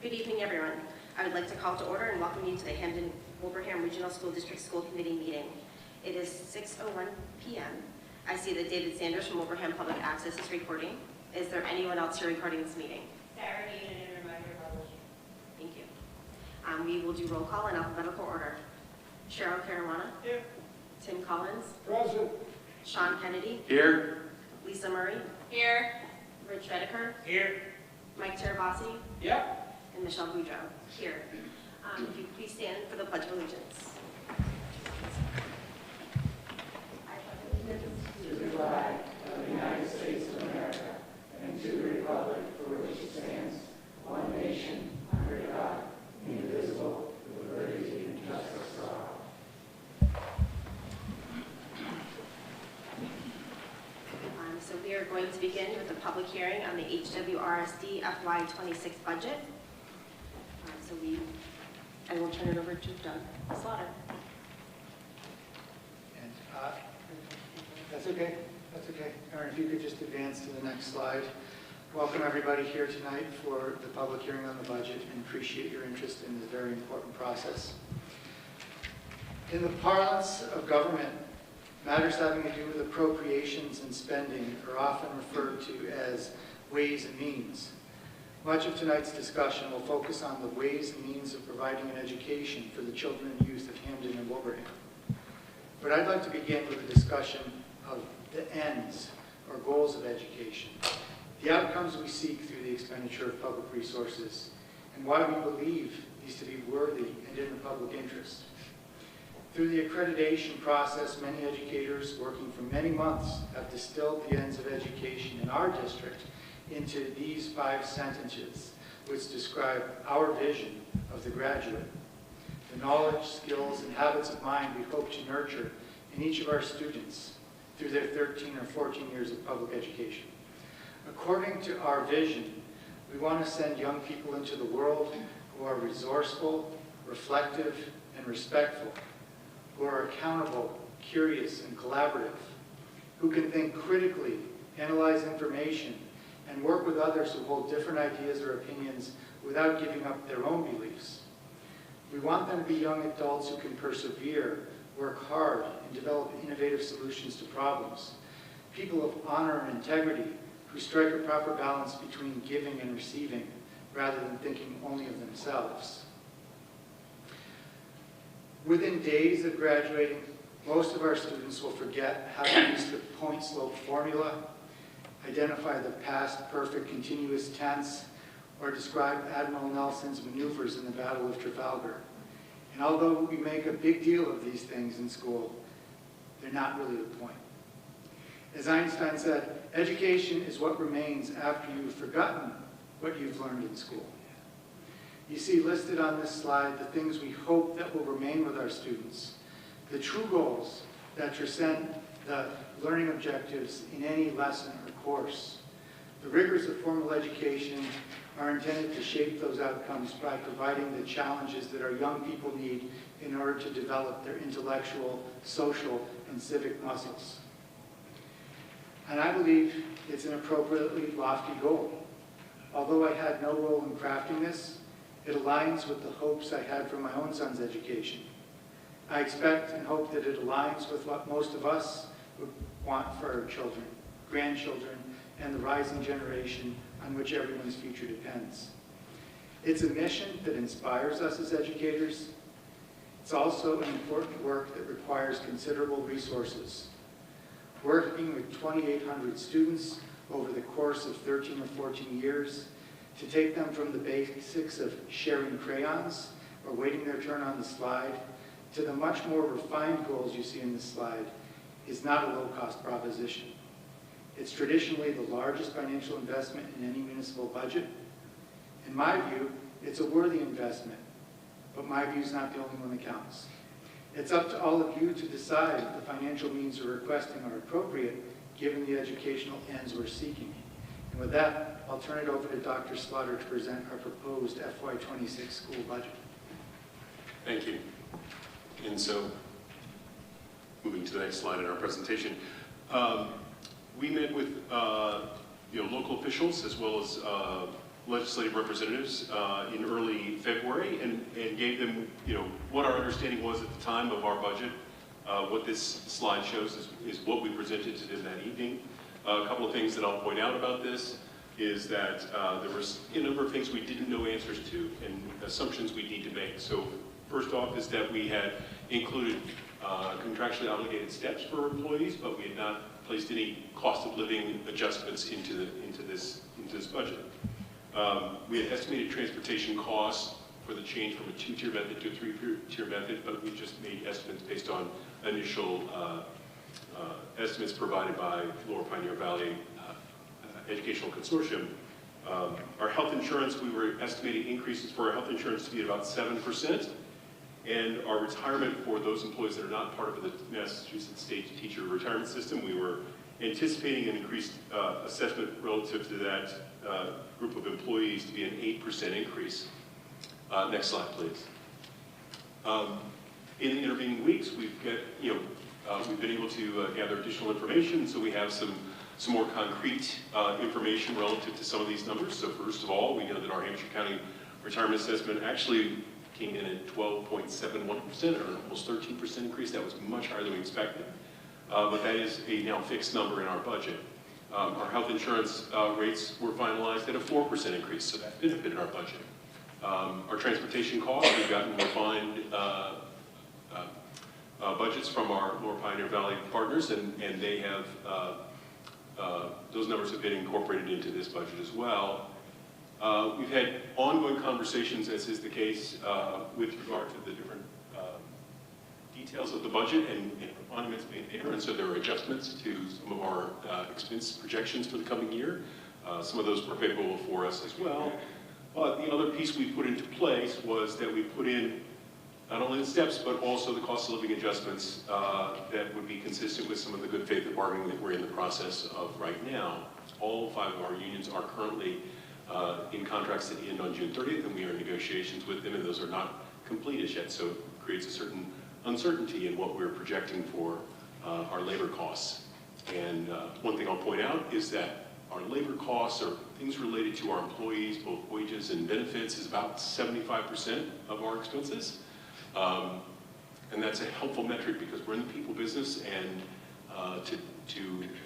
Good evening, everyone. I would like to call to order and welcome you to the Hamden-Wilbraham Regional School District School Committee meeting. It is 6:01 p.m. I see that David Sanders from Wilbraham Public Access is recording. Is there anyone else here recording this meeting? Sarah Dean and Reminder Publishing. Thank you. We will do roll call in alphabetical order. Cheryl Caruana. Here. Tim Collins. Present. Sean Kennedy. Here. Lisa Murray. Here. Rich Redeker. Here. Mike Terabasi. Yep. And Michelle Boudreau. Here. If you please stand for the Pledge of Allegiance. To the flag of the United States of America and to the republic for which it stands, one nation, under God, indivisible, with liberty and justice for all. So we are going to begin with the public hearing on the HWRSD FY26 budget. I will turn it over to Doug Slaughter. And that's okay. That's okay. Aaron, if you could just advance to the next slide. Welcome everybody here tonight for the public hearing on the budget, and appreciate your interest in this very important process. In the parlance of government, matters having to do with appropriations and spending are often referred to as ways and means. Much of tonight's discussion will focus on the ways and means of providing an education for the children and youth of Hamden and Wilbraham. But I'd like to begin with a discussion of the ends or goals of education, the outcomes we seek through the expenditure of public resources, and why we believe these to be worthy and in the public interest. Through the accreditation process, many educators working for many months have distilled the ends of education in our district into these 5 sentences, which describe our vision of the graduate. The knowledge, skills, and habits of mind we hope to nurture in each of our students through their 13 or 14 years of public education. According to our vision, we want to send young people into the world who are resourceful, reflective, and respectful, who are accountable, curious, and collaborative, who can think critically, analyze information, and work with others who hold different ideas or opinions without giving up their own beliefs. We want them to be young adults who can persevere, work hard, and develop innovative solutions to problems. People of honor and integrity who strike a proper balance between giving and receiving, rather than thinking only of themselves. Within days of graduating, most of our students will forget how to use the point slope formula, identify the past perfect continuous tense, or describe Admiral Nelson's maneuvers in the Battle of Trafalgar. And although we make a big deal of these things in school, they're not really the point. As Einstein said, education is what remains after you've forgotten what you've learned in school. You see listed on this slide the things we hope that will remain with our students, the true goals that transcend the learning objectives in any lesson or course. The rigors of formal education are intended to shape those outcomes by providing the challenges that our young people need in order to develop their intellectual, social, and civic muscles. And I believe it's an appropriately lofty goal. Although I had no role in crafting this, it aligns with the hopes I had for my own son's education. I expect and hope that it aligns with what most of us would want for our children, grandchildren, and the rising generation on which everyone's future depends. It's a mission that inspires us as educators. It's also an important work that requires considerable resources. Working with 2,800 students over the course of 13 or 14 years, to take them from the basics of sharing crayons or waiting their turn on the slide to the much more refined goals you see in this slide is not a low-cost proposition. It's traditionally the largest financial investment in any municipal budget. In my view, it's a worthy investment, but my view is not the only one that counts. It's up to all of you to decide if the financial means we're requesting are appropriate given the educational ends we're seeking. And with that, I'll turn it over to Dr. Slaughter to present our proposed FY26 school budget. Thank you. And so, moving to the next slide in our presentation, we met with local officials as well as legislative representatives in early February and gave them, what our understanding was at the time of our budget. What this slide shows is what we presented to them that evening. A couple of things that I'll point out about this is that there was a number of things we didn't know answers to and assumptions we need to make. So first off is that we had included contractually obligated steps for employees, but we had not placed any cost of living adjustments into this budget. We had estimated transportation costs for the change from a 2-tier method to a 3-tier method, but we just made estimates based on initial estimates provided by Lower Pioneer Valley Educational Consortium. Our health insurance, we were estimating increases for our health insurance to be about 7%, and our retirement for those employees that are not part of the Massachusetts State Teacher Retirement System, we were anticipating an increased assessment relative to that group of employees to be an 8% increase. Next slide, please. In the intervening weeks, we've been able to gather additional information, so we have some more concrete information relative to some of these numbers. So first of all, we know that our Hampshire County retirement assessment actually came in at 12.71%, or almost 13% increase. That was much higher than we expected. But that is a now fixed number in our budget. Our health insurance rates were finalized at a 4% increase, so that benefited our budget. Our transportation costs, we've gotten refined budgets from our Lower Pioneer Valley partners, and they have, those numbers have been incorporated into this budget as well. We've had ongoing conversations, as is the case, with regard to the different details of the budget and refinements made there, and so there are adjustments to some of our expense projections for the coming year. Some of those were favorable for us as well. But the other piece we put into place was that we put in not only the steps, but also the cost of living adjustments that would be consistent with some of the good faith bargaining that we're in the process of right now. All 5 of our unions are currently in contracts that end on June 30th, and we are in negotiations with them, and those are not complete as yet, so it creates a certain uncertainty in what we're projecting for our labor costs. And one thing I'll point out is that our labor costs, or things related to our employees, both wages and benefits, is about 75% of our expenses. And that's a helpful metric because we're in the people business, and to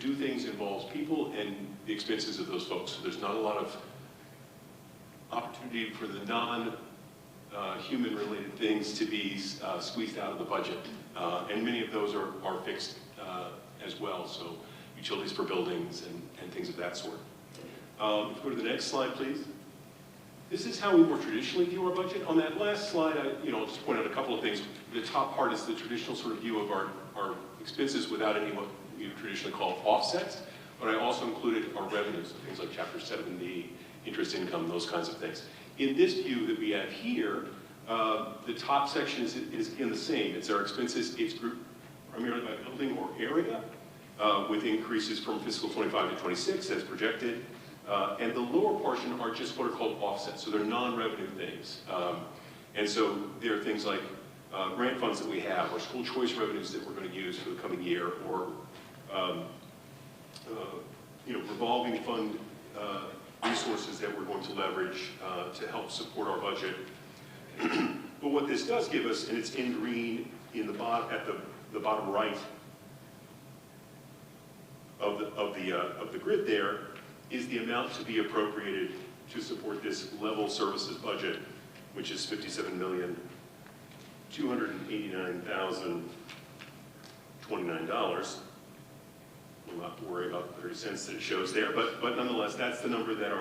do things involves people and the expenses of those folks. So there's not a lot of opportunity for the non-human related things to be squeezed out of the budget. And many of those are fixed as well, so utilities for buildings and things of that sort. If we go to the next slide, please. This is how we more traditionally view our budget. On that last slide, I'll just point out a couple of things. The top part is the traditional sort of view of our expenses without any what we would traditionally call offsets, but I also included our revenues, so things like Chapter 70, interest income, those kinds of things. In this view that we have here, the top section is again the same. It's our expenses. It's grouped primarily by building or area, with increases from fiscal 25 to 26 as projected. And the lower portion are just what are called offsets, so they're non-revenue things. And so there are things like grant funds that we have, or school choice revenues that we're going to use for the coming year, or revolving fund resources that we're going to leverage to help support our budget. But what this does give us, and it's in green in the at the bottom right of the grid there, is the amount to be appropriated to support this level services budget, which is $57,289,029. We'll not have to worry about the 30 cents that it shows there, but nonetheless, that's the number that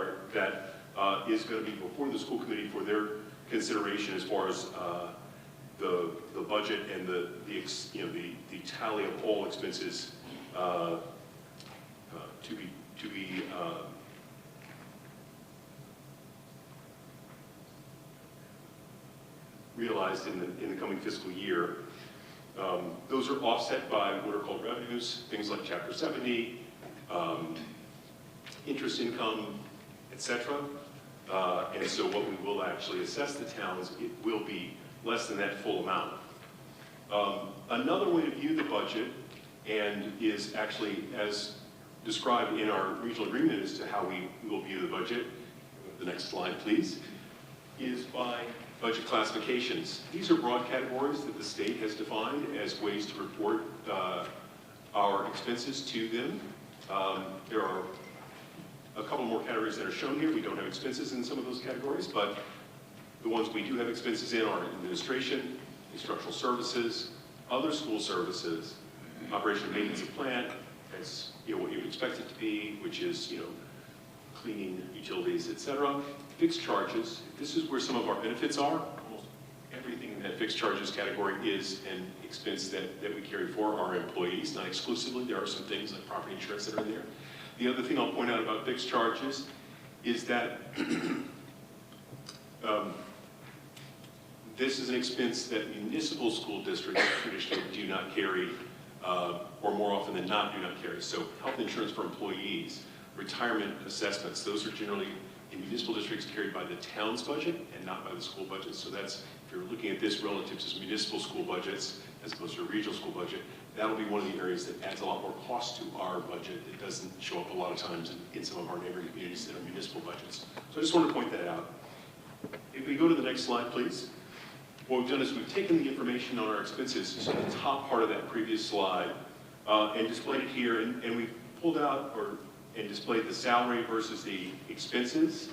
is going to be before the school committee for their consideration as far as the budget and the tally of all expenses to be realized in the coming fiscal year. Those are offset by what are called revenues, things like Chapter 70, interest income, etc. And so what we will actually assess the towns, it will be less than that full amount. Another way to view the budget, and is actually as described in our regional agreement as to how we will view the budget. the next slide, please, is by budget classifications. These are broad categories that the state has defined as ways to report our expenses to them. There are a couple more categories that are shown here. We don't have expenses in some of those categories, but the ones we do have expenses in are administration, instructional services, other school services, operation and maintenance of plant, that's what you would expect it to be, which is cleaning, utilities, etc. Fixed charges, this is where some of our benefits are. Almost everything in that fixed charges category is an expense that we carry for our employees, not exclusively. There are some things like property insurance that are in there. The other thing I'll point out about fixed charges is that this is an expense that municipal school districts traditionally do not carry, or more often than not do not carry. So health insurance for employees, retirement assessments, those are generally in municipal districts carried by the town's budget and not by the school budget. So that's, if you're looking at this relative to municipal school budgets as opposed to a regional school budget, that'll be one of the areas that adds a lot more cost to our budget. It doesn't show up a lot of times in some of our neighboring communities that are municipal budgets. So I just want to point that out. If we go to the next slide, please. What we've done is we've taken the information on our expenses, so the top part of that previous slide, and displayed it here, and we've pulled out and displayed the salary versus the expenses,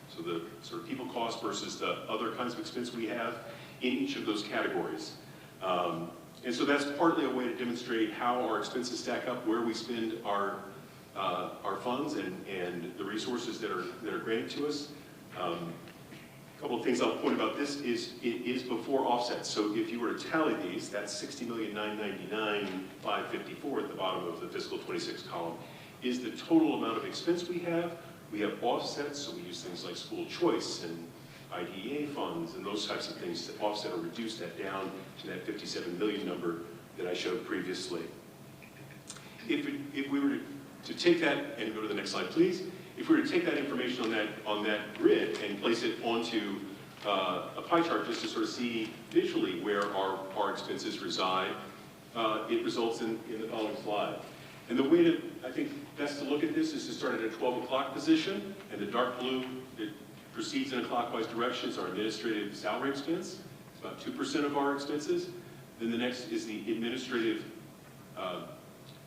so the sort of people cost versus the other kinds of expense we have in each of those categories. And so that's partly a way to demonstrate how our expenses stack up, where we spend our funds and the resources that are granted to us. A couple of things I'll point about this is it is before offsets. So if you were to tally these, that's $60,999,554 at the bottom of the fiscal 26 column, is the total amount of expense we have. We have offsets, so we use things like school choice and IDEA funds and those types of things to offset or reduce that down to that 57 million number that I showed previously. If we were to take that, and go to the next slide, please. If we were to take that information on that grid and place it onto a pie chart just to sort of see visually where our expenses reside, it results in the following slide. And the way to, I think, best to look at this is to start at a 12 o'clock position, and the dark blue, it proceeds in a clockwise direction. It's our administrative salary expense. It's about 2% of our expenses. Then the next is the administrative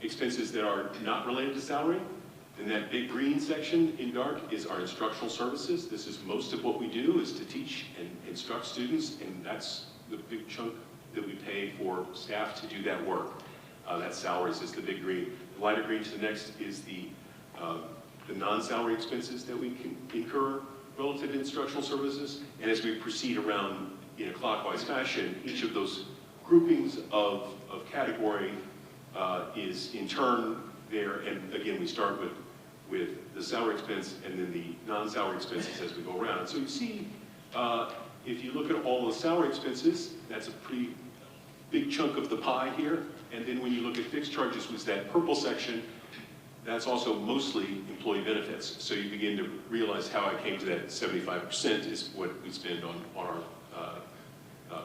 expenses that are not related to salary. And that big green section in dark is our instructional services. This is most of what we do, is to teach and instruct students, and that's the big chunk that we pay for staff to do that work. That salaries is the big green. The lighter green to the next is the non-salary expenses that we can incur relative to instructional services. And as we proceed around in a clockwise fashion, each of those groupings of category is in turn there. And again, we start with the salary expense and then the non-salary expenses as we go around. And so you see, if you look at all the salary expenses, that's a pretty big chunk of the pie here. And then when you look at fixed charges, which is that purple section, that's also mostly employee benefits. So you begin to realize how I came to that 75% is what we spend on our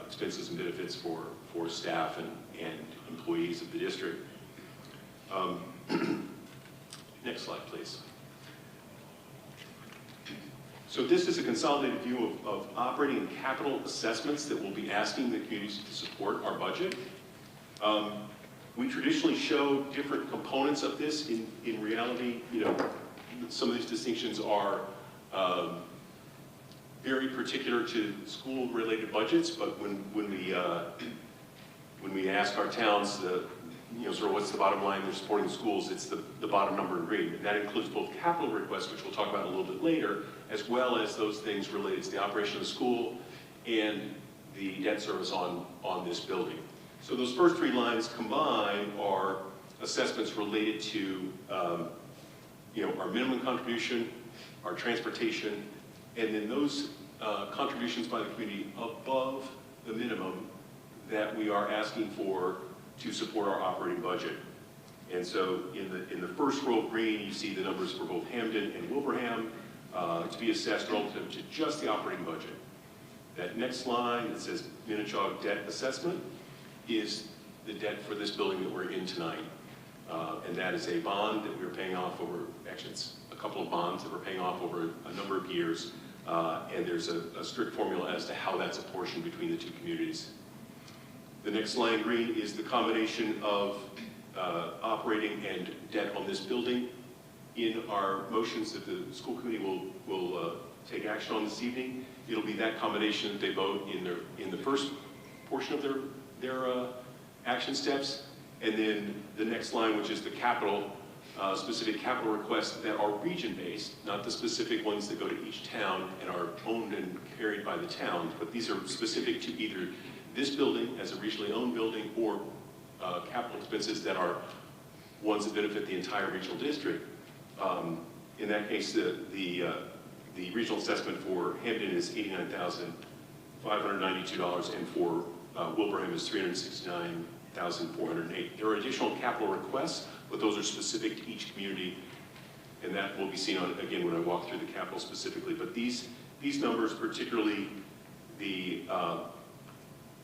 expenses and benefits for staff and employees of the district. Next slide, please. So this is a consolidated view of operating and capital assessments that we'll be asking the communities to support our budget. We traditionally show different components of this. In reality, some of these distinctions are very particular to school-related budgets, but when we ask our towns, sort of what's the bottom line they're supporting the schools, it's the bottom number in green. And that includes both capital requests, which we'll talk about a little bit later, as well as those things related to the operation of the school and the debt service on this building. So those first three lines combined are assessments related to our minimum contribution, our transportation, and then those contributions by the community above the minimum that we are asking for to support our operating budget. And so in the first row of green, you see the numbers for both Hamden and Wilbraham to be assessed relative to just the operating budget. That next line that says Minnechaug debt assessment is the debt for this building that we're in tonight. And that is a bond that we're paying off over, actually it's a couple of bonds that we're paying off over a number of years and there's a strict formula as to how that's apportioned between the two communities. The next line green is the combination of operating and debt on this building. In our motions that the school committee will take action on this evening, it'll be that combination that they vote in the first portion of their action steps, and then the next line, which is the capital, specific capital requests that are region-based, not the specific ones that go to each town and are owned and carried by the towns, but these are specific to either this building as a regionally owned building or capital expenses that are ones that benefit the entire regional district. In that case, the regional assessment for Hampden is $89,592, and for Wilbraham is $369,408. There are additional capital requests, but those are specific to each community, and that will be seen on, again, when I walk through the capital specifically. But these numbers, particularly in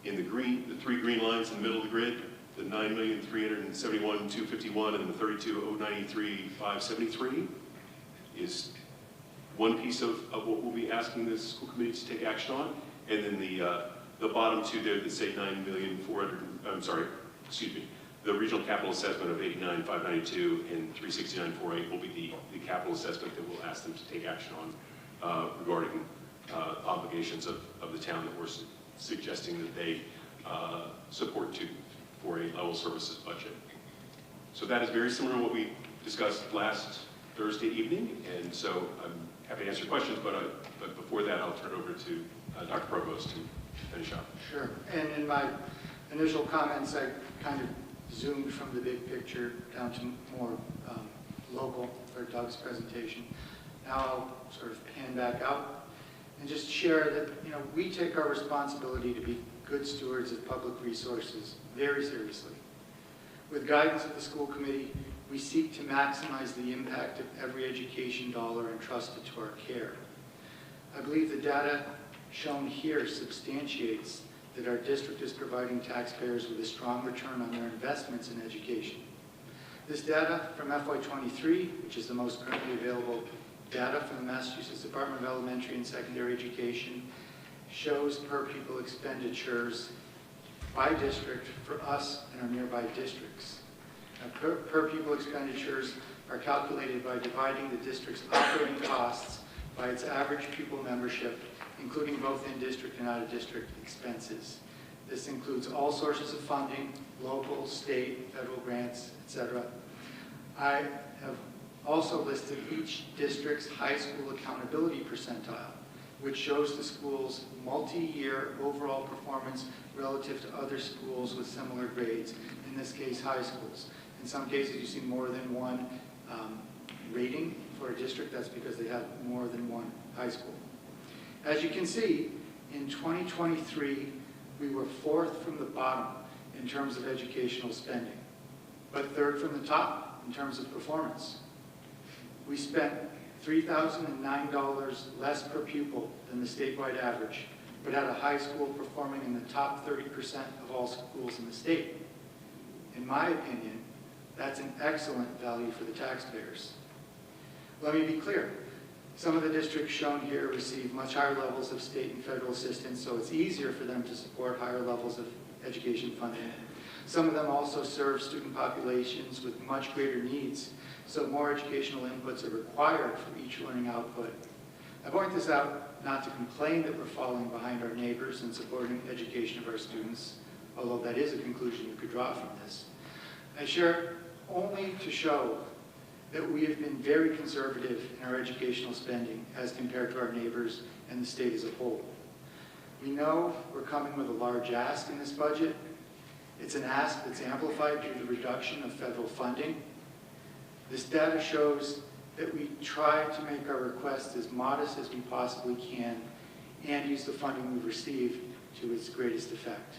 the green, the three green lines in the middle of the grid, the $9,371,251 and the $32,093,573 is one piece of what we'll be asking the school committee to take action on. And then the bottom two there that say the regional capital assessment of $89,592 and $369,408 will be the capital assessment that we'll ask them to take action on regarding obligations of the town that we're suggesting that they support for a level services budget. So that is very similar to what we discussed last Thursday evening, and so I'm happy to answer questions, but before that I'll turn it over to Dr. Provost to finish up. Sure. And in my initial comments, I kind of zoomed from the big picture down to more local for Doug's presentation. Now I'll sort of pan back out and just share that, we take our responsibility to be good stewards of public resources very seriously. With guidance of the school committee, we seek to maximize the impact of every education dollar entrusted to our care. I believe the data shown here substantiates that our district is providing taxpayers with a strong return on their investments in education. This data from FY23, which is the most currently available data from the Massachusetts Department of Elementary and Secondary Education, shows per pupil expenditures by district for us and our nearby districts. Now, per pupil expenditures are calculated by dividing the district's operating costs by its average pupil membership, including both in-district and out-of-district expenses. This includes all sources of funding, local, state, federal grants, etc. I have also listed each district's high school accountability percentile, which shows the school's multi-year overall performance relative to other schools with similar grades, in this case high schools. In some cases you see more than one rating for a district. That's because they have more than one high school. As you can see, in 2023 we were fourth from the bottom in terms of educational spending, but third from the top in terms of performance. We spent $3,009 less per pupil than the statewide average, but had a high school performing in the top 30% of all schools in the state. In my opinion, that's an excellent value for the taxpayers. Let me be clear. Some of the districts shown here receive much higher levels of state and federal assistance, so it's easier for them to support higher levels of education funding. Some of them also serve student populations with much greater needs, so more educational inputs are required for each learning output. I point this out not to complain that we're falling behind our neighbors in supporting education of our students, although that is a conclusion you could draw from this. I share it only to show that we have been very conservative in our educational spending as compared to our neighbors and the state as a whole. We know we're coming with a large ask in this budget. It's an ask that's amplified due to the reduction of federal funding. This data shows that we try to make our request as modest as we possibly can and use the funding we've received to its greatest effect.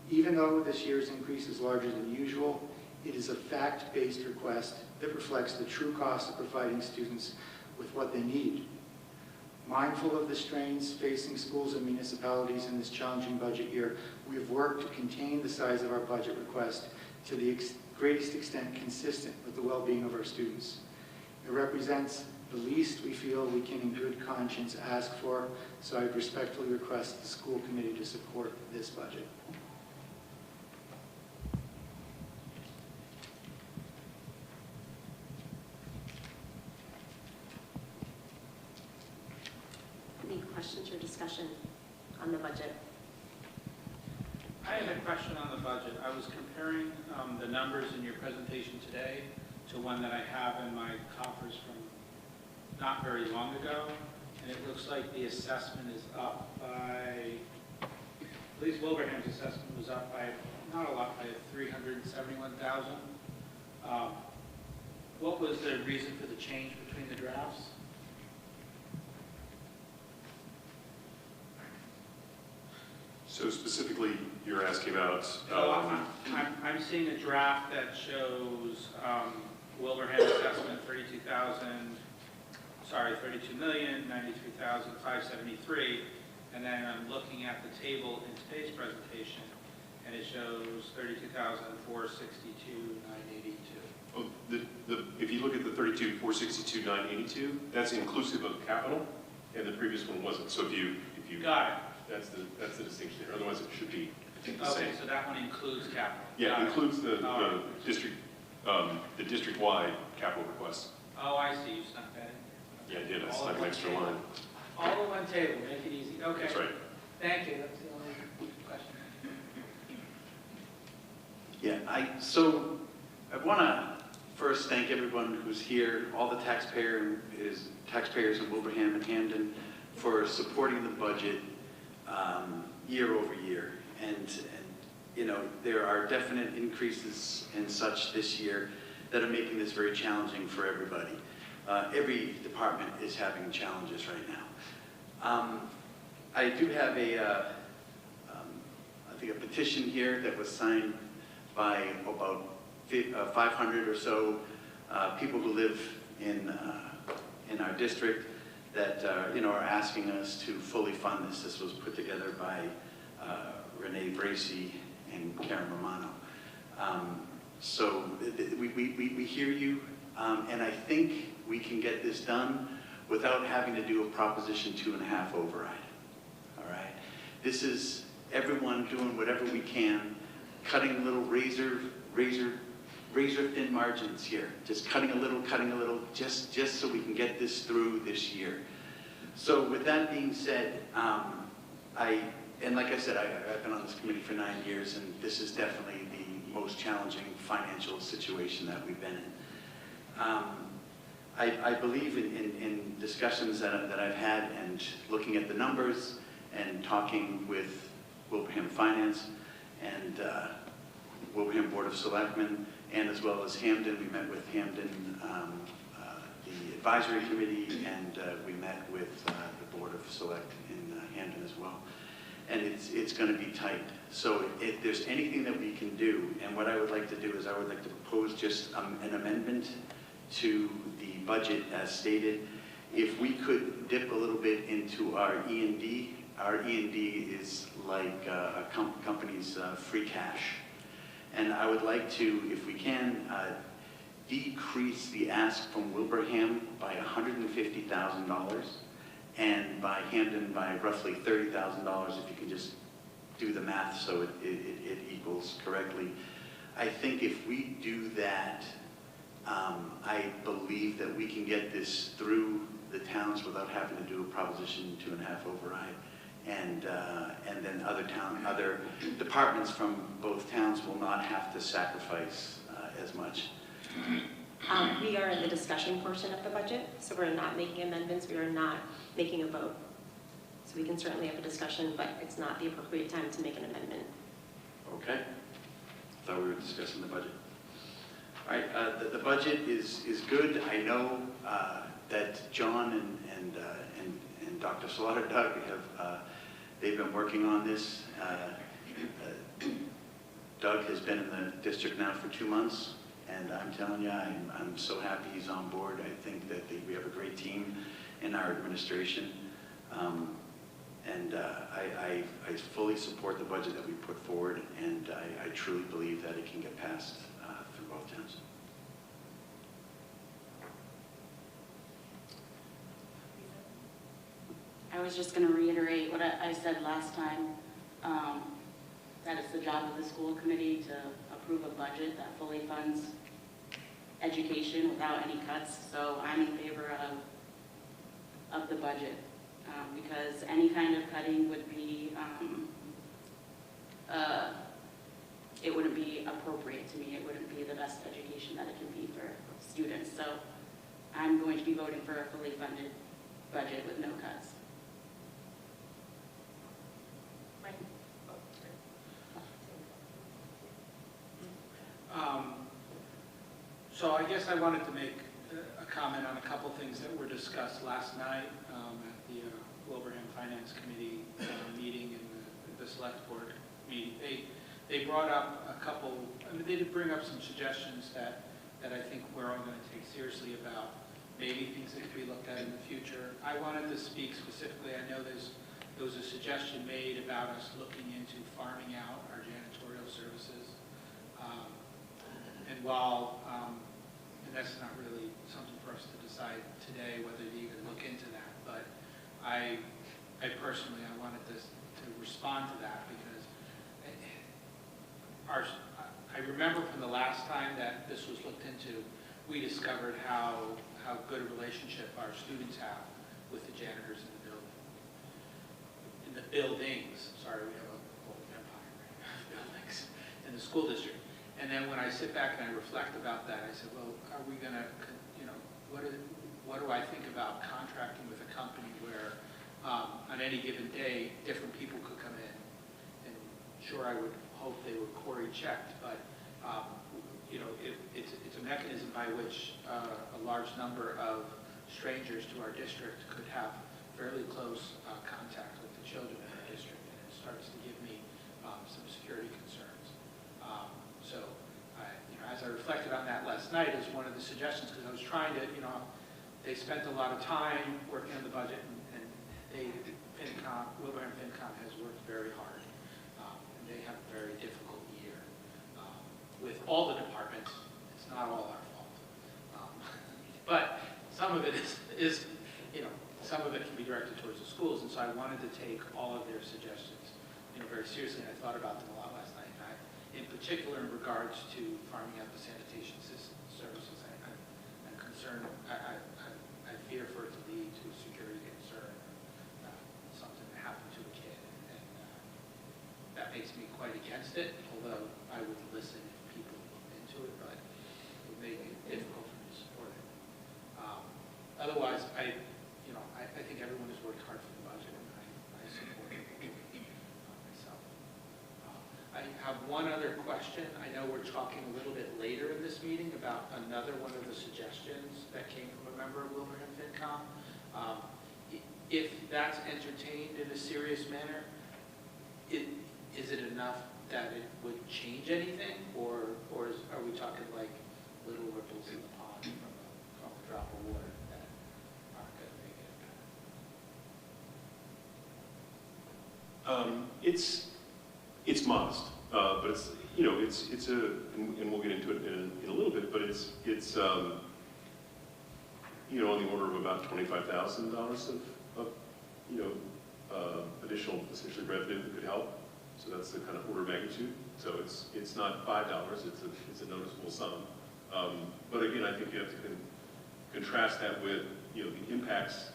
Even though this year's increase is larger than usual, it is a fact-based request that reflects the true cost of providing students with what they need. Mindful of the strains facing schools and municipalities in this challenging budget year, we have worked to contain the size of our budget request to the greatest extent consistent with the well-being of our students. It represents the least we feel we can in good conscience ask for, so I respectfully request the school committee to support this budget. Any questions or discussion on the budget? I have a question on the budget. I was comparing the numbers in your presentation today to one that I have in my coffers from not very long ago, and it looks like the assessment is up by, at least Wilbraham's assessment was up by, not a lot, by 371,000. What was the reason for the change between the drafts? So specifically, you're asking about, I'm seeing a draft that shows Wilbraham assessment 32,093,573, and then I'm looking at the table in today's presentation, and it shows 32,462,982. oh, if you look at the 32,462,982, that's inclusive of capital, and the previous one wasn't. So if you Got it. that's the distinction there. Otherwise, it should be, I think, the Okay, same. so that one includes capital. Yeah, Got it it. includes the Alright. district-wide capital requests. Oh, I see, you snuck that in. Yeah, I did. I All stuck in an one extra table. line. All in one table, make it easy. Okay. That's right. Thank you, that's the only question. Yeah, I want to first thank everyone who's here, all the taxpayers in Wilbraham and Hamden for supporting the budget year over year. And you know, there are definite increases and such this year that are making this very challenging for everybody. Every department is having challenges right now. I do have I think a petition here that was signed by about 500 or so people who live in our district that you know, are asking us to fully fund this. This was put together by Renee Bracy and Karen Romano. So we hear you, and I think we can get this done without having to do a Proposition 2.5 override. All right? This is everyone doing whatever we can, cutting little razor thin margins here, just cutting a little, just so we can get this through this year. So with that being said, and like I said, I've been on this committee for 9 years, and this is definitely the most challenging financial situation that we've been in. I believe in discussions that I've had and looking at the numbers and talking with Wilbraham Finance and Wilbraham Board of Selectmen, and as well as Hamden. We met with Hamden, the advisory committee, and we met with the Board of Select in Hamden as well. And it's going to be tight. So if there's anything that we can do, and what I would like to do is I would like to propose just an amendment to the budget as stated. If we could dip a little bit into our E&D. Our E&D is like a company's free cash. And I would like to, if we can, decrease the ask from Wilbraham by $150,000 and by Hamden by roughly $30,000, if you can just do the math so it equals correctly. I think if we do that, I believe that we can get this through the towns without having to do a Proposition 2.5 override. And then other departments from both towns will not have to sacrifice as much. We are in the discussion portion of the budget, so we're not making amendments, we are not making a vote. So we can certainly have a discussion, but it's not the appropriate time to make an amendment. Okay. Thought we were discussing the budget. All right, the budget is good. I know that John and Dr. Slaughter-Doug have they've been working on this. Doug has been in the district now for 2 months, and I'm telling you, I'm so happy he's on board. I think that we have a great team in our administration, and I fully support the budget that we put forward, and I truly believe that it can get passed through both towns. I was just going to reiterate what I said last time, that it's the job of the school committee to approve a budget that fully funds education without any cuts. So I'm in favor of the budget, because any kind of cutting would be, it wouldn't be appropriate to me. It wouldn't be the best education that it can be for students. So I'm going to be voting for a fully funded budget with no cuts. So I guess I wanted to make a comment on a couple things that were discussed last night at the Wilbraham Finance Committee meeting and the Select Board meeting. They brought up a couple, I mean, they did bring up some suggestions that I think we're all going to take seriously about maybe things that could be looked at in the future. I wanted to speak specifically, I know there was a suggestion made about us looking into farming out our janitorial services. And while, and that's not really something for us to decide today whether to even look into that, but I personally, I wanted to respond to that because I remember from the last time that this was looked into, we discovered how good a relationship our students have with the janitors in the building. In the buildings, sorry, we have a whole empire of buildings in the school district. And then when I sit back and I reflect about that, I said, well, are we going to, you know, what do I think about contracting with a company where on any given day, different people could come in? And sure, I would hope they were Corey checked, but you know, it's a mechanism by which a large number of strangers to our district could have fairly close contact with the children in our district, and it starts to give me some security concerns. So, you know, as I reflected on that last night as one of the suggestions, because I was trying to, you know, they spent a lot of time working on the budget, and FinCom, Wilbraham FinCom has worked very hard, and they have a very difficult year. With all the departments, it's not all our fault. But some of it is, you know, some of it can be directed towards the schools, and so I wanted to take all of their suggestions, you know, very seriously, and I thought about them a lot last night. In particular, in regards to farming out the sanitation services, I'm concerned. I fear for it to lead to a security concern, something that happened to a kid, and that makes me quite against it. Although I would listen if people looked into it, but it would make it difficult for me to support it. Otherwise, I think everyone has worked hard for the budget, and I support it myself. I have one other question. I know we're talking a little bit later in this meeting about another one of the suggestions that came from a member of Wilbraham FinCom. If that's entertained in a serious manner, is it enough that it would change anything, or are we talking like little ripples in the pond from a drop of water that aren't going to make an impact? It's modest, but it's, you know, it's a, and we'll get into it in a little bit, but it's you know, on the order of about $25,000 of you know, additional essentially revenue that could help. So that's the kind of order of magnitude. So it's not $5, it's a noticeable sum. But again, I think you have to contrast that with, you know, the impacts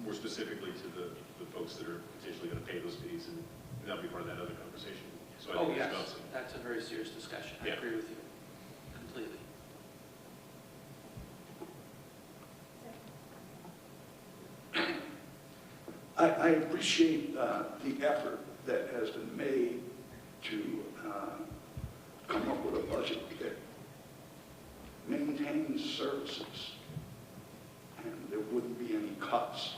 more specifically to the folks that are potentially going to pay those fees, and that'll be part of that other conversation. So I think yes, it's balancing. that's a very serious discussion. I Yeah. agree with you completely. I appreciate the effort that has been made to come up with a budget that maintains services and there wouldn't be any cuts.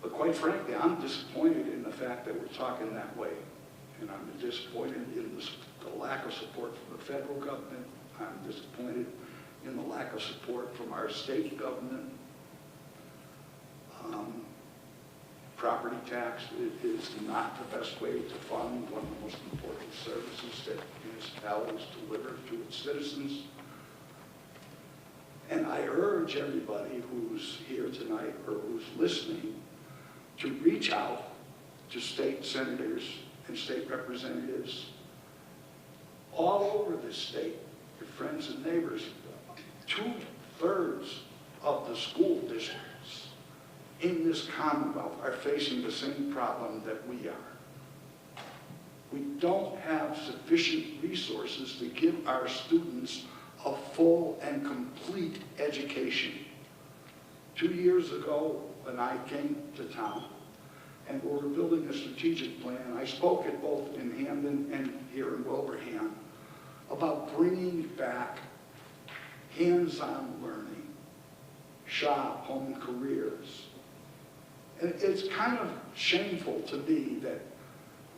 But quite frankly, I'm disappointed in the fact that we're talking that way. And I'm disappointed in the lack of support from the federal government. I'm disappointed in the lack of support from our state government. Property tax is not the best way to fund one of the most important services that municipalities deliver to its citizens. And I urge everybody who's here tonight or who's listening to reach out to state senators and state representatives all over this state, your friends and neighbors. 2/3 of the school districts in this Commonwealth are facing the same problem that we are. We don't have sufficient resources to give our students a full and complete education. 2 years ago, when I came to town, and we were building a strategic plan, I spoke at both in Hamden and here in Wilbraham about bringing back hands-on learning, shop, home careers. And it's kind of shameful to me that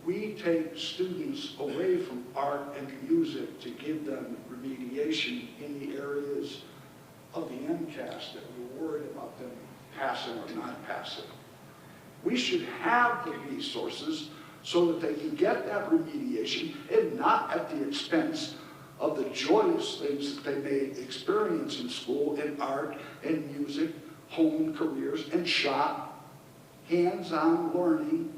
we take students away from art and music to give them remediation in the areas of the MCAS that we're worried about them passing or not passing. We should have the resources so that they can get that remediation and not at the expense of the joyous things that they may experience in school in art and music, home careers, and shop. Hands-on learning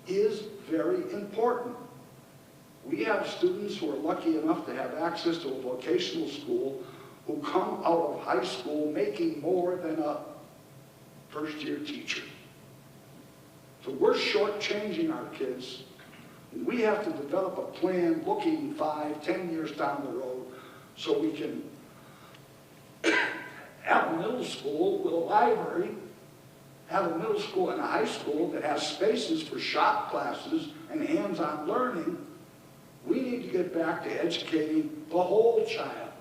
is very important. We have students who are lucky enough to have access to a vocational school who come out of high school making more than a first-year teacher. So we're shortchanging our kids. We have to develop a plan looking 5, 10 years down the road so we can have a middle school with a library, have a middle school and a high school that has spaces for shop classes and hands-on learning. We need to get back to educating the whole child.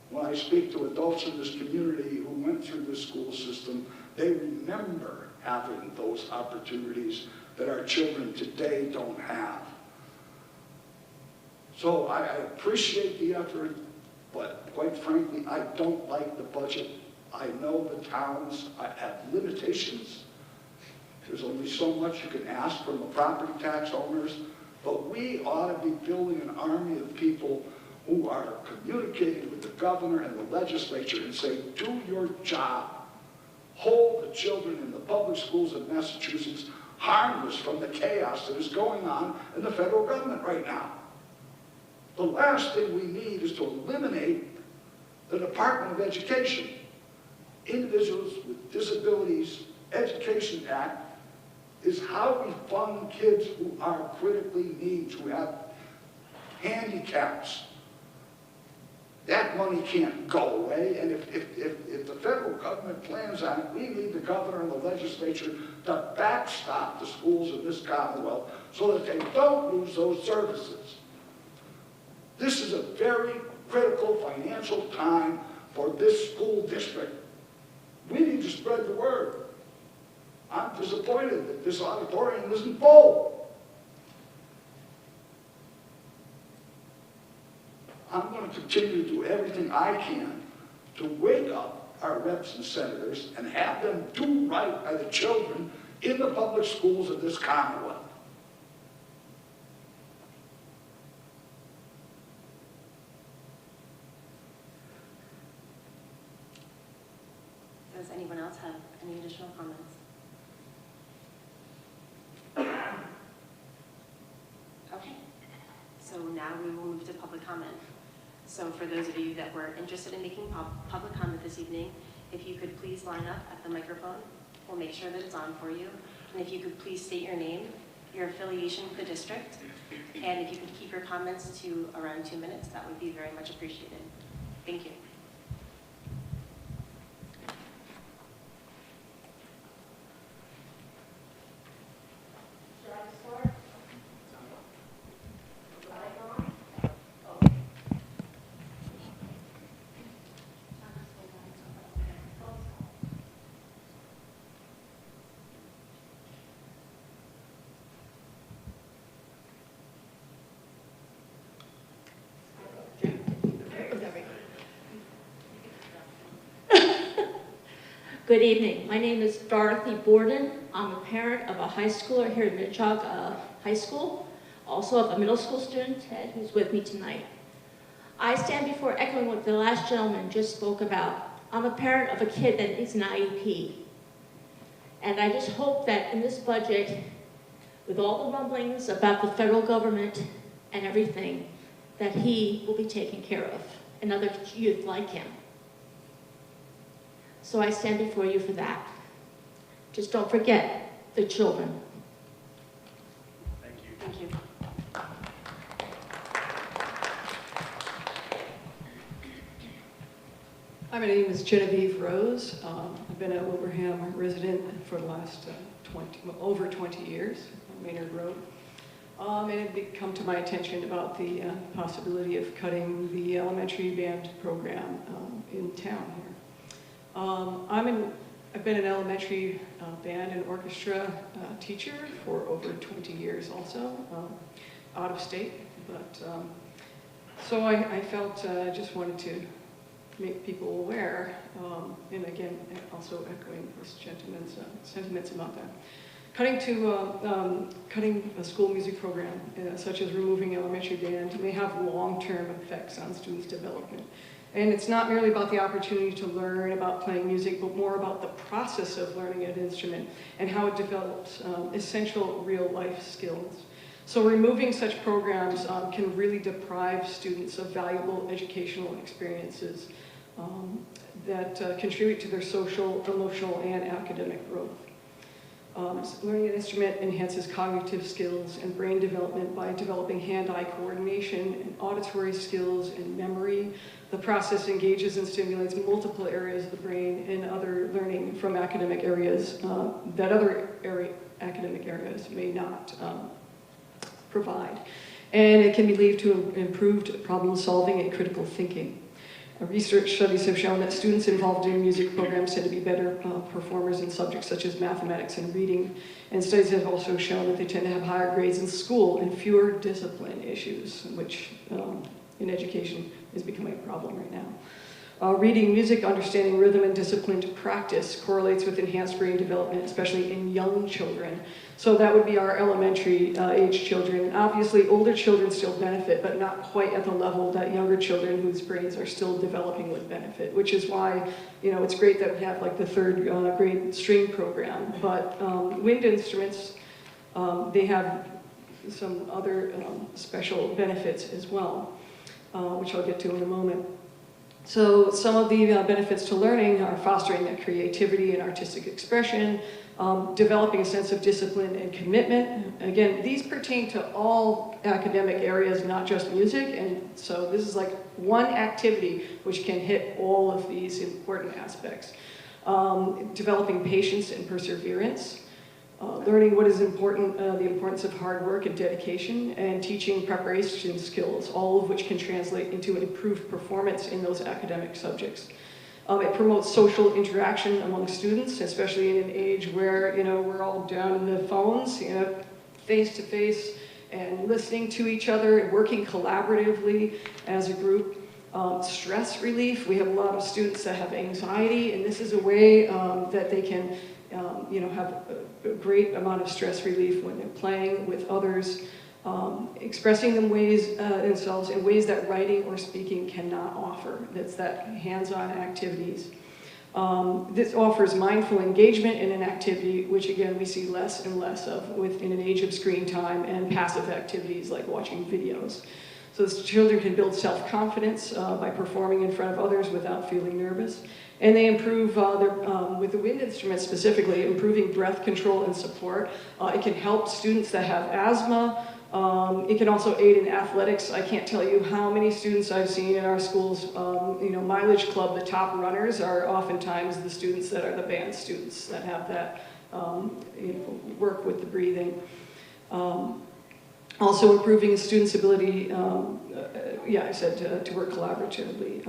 When I speak to adults in this community who went through the school system, they remember having those opportunities that our children today don't have. So I appreciate the effort, but quite frankly, I don't like the budget. I know the towns have limitations. There's only so much you can ask from the property tax owners, but we ought to be building an army of people who are communicating with the governor and the legislature and say, do your job. Hold the children in the public schools of Massachusetts harmless from the chaos that is going on in the federal government right now. The last thing we need is to eliminate the Department of Education. Individuals with Disabilities Education Act is how we fund kids who are critically needs, who have handicaps. That money can't go away, and if the federal government plans on it, we need the governor and the legislature to backstop the schools in this Commonwealth so that they don't lose those services. This is a very critical financial time for this school district. We need to spread the word. I'm disappointed that this auditorium isn't full. I'm going to continue to do everything I can to wake up our reps and senators and have them do right by the children in the public schools of this Commonwealth. Does anyone else have any additional comments? Okay, so now we will move to public comment. So for those of you that were interested in making public comment this evening, if you could please line up at the microphone, we'll make sure that it's on for you. And if you could please state your name, your affiliation with the district, and if you could keep your comments to around 2 minutes, that would be very much appreciated. Thank you. Good evening. My name is Dorothy Borden. I'm a parent of a high schooler here at Minichog High School, also of a middle school student, Ted, who's with me tonight. I stand before echoing what the last gentleman just spoke about. I'm a parent of a kid that is an IEP. And I just hope that in this budget, with all the rumblings about the federal government and everything, that he will be taken care of, and other youth like him. So I stand before you for that. Just don't forget the children. Thank you. Thank you. Hi, my name is Genevieve Rose. I've been a Wilbraham resident for the last over 20 years on Maynard Road. And it had come to my attention about the possibility of cutting the elementary band program in town here. I've been an elementary band and orchestra teacher for over 20 years also, out of state. But so I felt I just wanted to make people aware, and again, also echoing this gentleman's sentiments about that. Cutting a school music program, such as removing elementary band, may have long-term effects on students' development. And it's not merely about the opportunity to learn about playing music, but more about the process of learning an instrument and how it develops essential real-life skills. So removing such programs can really deprive students of valuable educational experiences that contribute to their social, emotional, and academic growth. Learning an instrument enhances cognitive skills and brain development by developing hand-eye coordination and auditory skills and memory. The process engages and stimulates multiple areas of the brain and other learning from academic areas that other academic areas may not provide. And it can be lead to improved problem solving and critical thinking. Research studies have shown that students involved in music programs tend to be better performers in subjects such as mathematics and reading. And studies have also shown that they tend to have higher grades in school and fewer discipline issues, which in education is becoming a problem right now. Reading music, understanding rhythm, and disciplined practice correlates with enhanced brain development, especially in young children. So that would be our elementary age children. Obviously, older children still benefit, but not quite at the level that younger children whose brains are still developing would benefit, which is why, you know, it's great that we have like the third grade string program. But wind instruments, they have some other special benefits as well, which I'll get to in a moment. So some of the benefits to learning are fostering that creativity and artistic expression, developing a sense of discipline and commitment. Again, these pertain to all academic areas, not just music, and so this is like one activity which can hit all of these important aspects. Developing patience and perseverance, learning what is important, the importance of hard work and dedication, and teaching preparation skills, all of which can translate into an improved performance in those academic subjects. It promotes social interaction among students, especially in an age where, you know, we're all down in the phones, you know, face to face, and listening to each other and working collaboratively as a group. Stress relief, we have a lot of students that have anxiety, and this is a way that they can you know, have a great amount of stress relief when they're playing with others, expressing themselves in ways that writing or speaking cannot offer. That's that hands-on activities. This offers mindful engagement in an activity, which again we see less and less of within an age of screen time and passive activities like watching videos. So children can build self-confidence by performing in front of others without feeling nervous. And they improve, with the wind instrument specifically, improving breath control and support. It can help students that have asthma. It can also aid in athletics. I can't tell you how many students I've seen in our schools, you know, Mileage Club, the top runners are oftentimes the students that are the band students that have that, you know, work with the breathing. Also improving students' ability, yeah, I said to work collaboratively.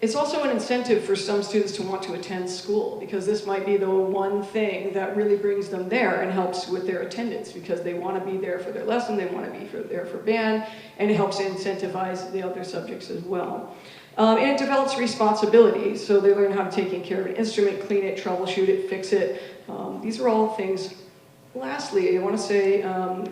It's also an incentive for some students to want to attend school, because this might be the one thing that really brings them there and helps with their attendance, because they want to be there for their lesson, they want to be there for band, and it helps incentivize the other subjects as well. And it develops responsibility, so they learn how to take care of an instrument, clean it, troubleshoot it, fix it. These are all things. Lastly, I want to say,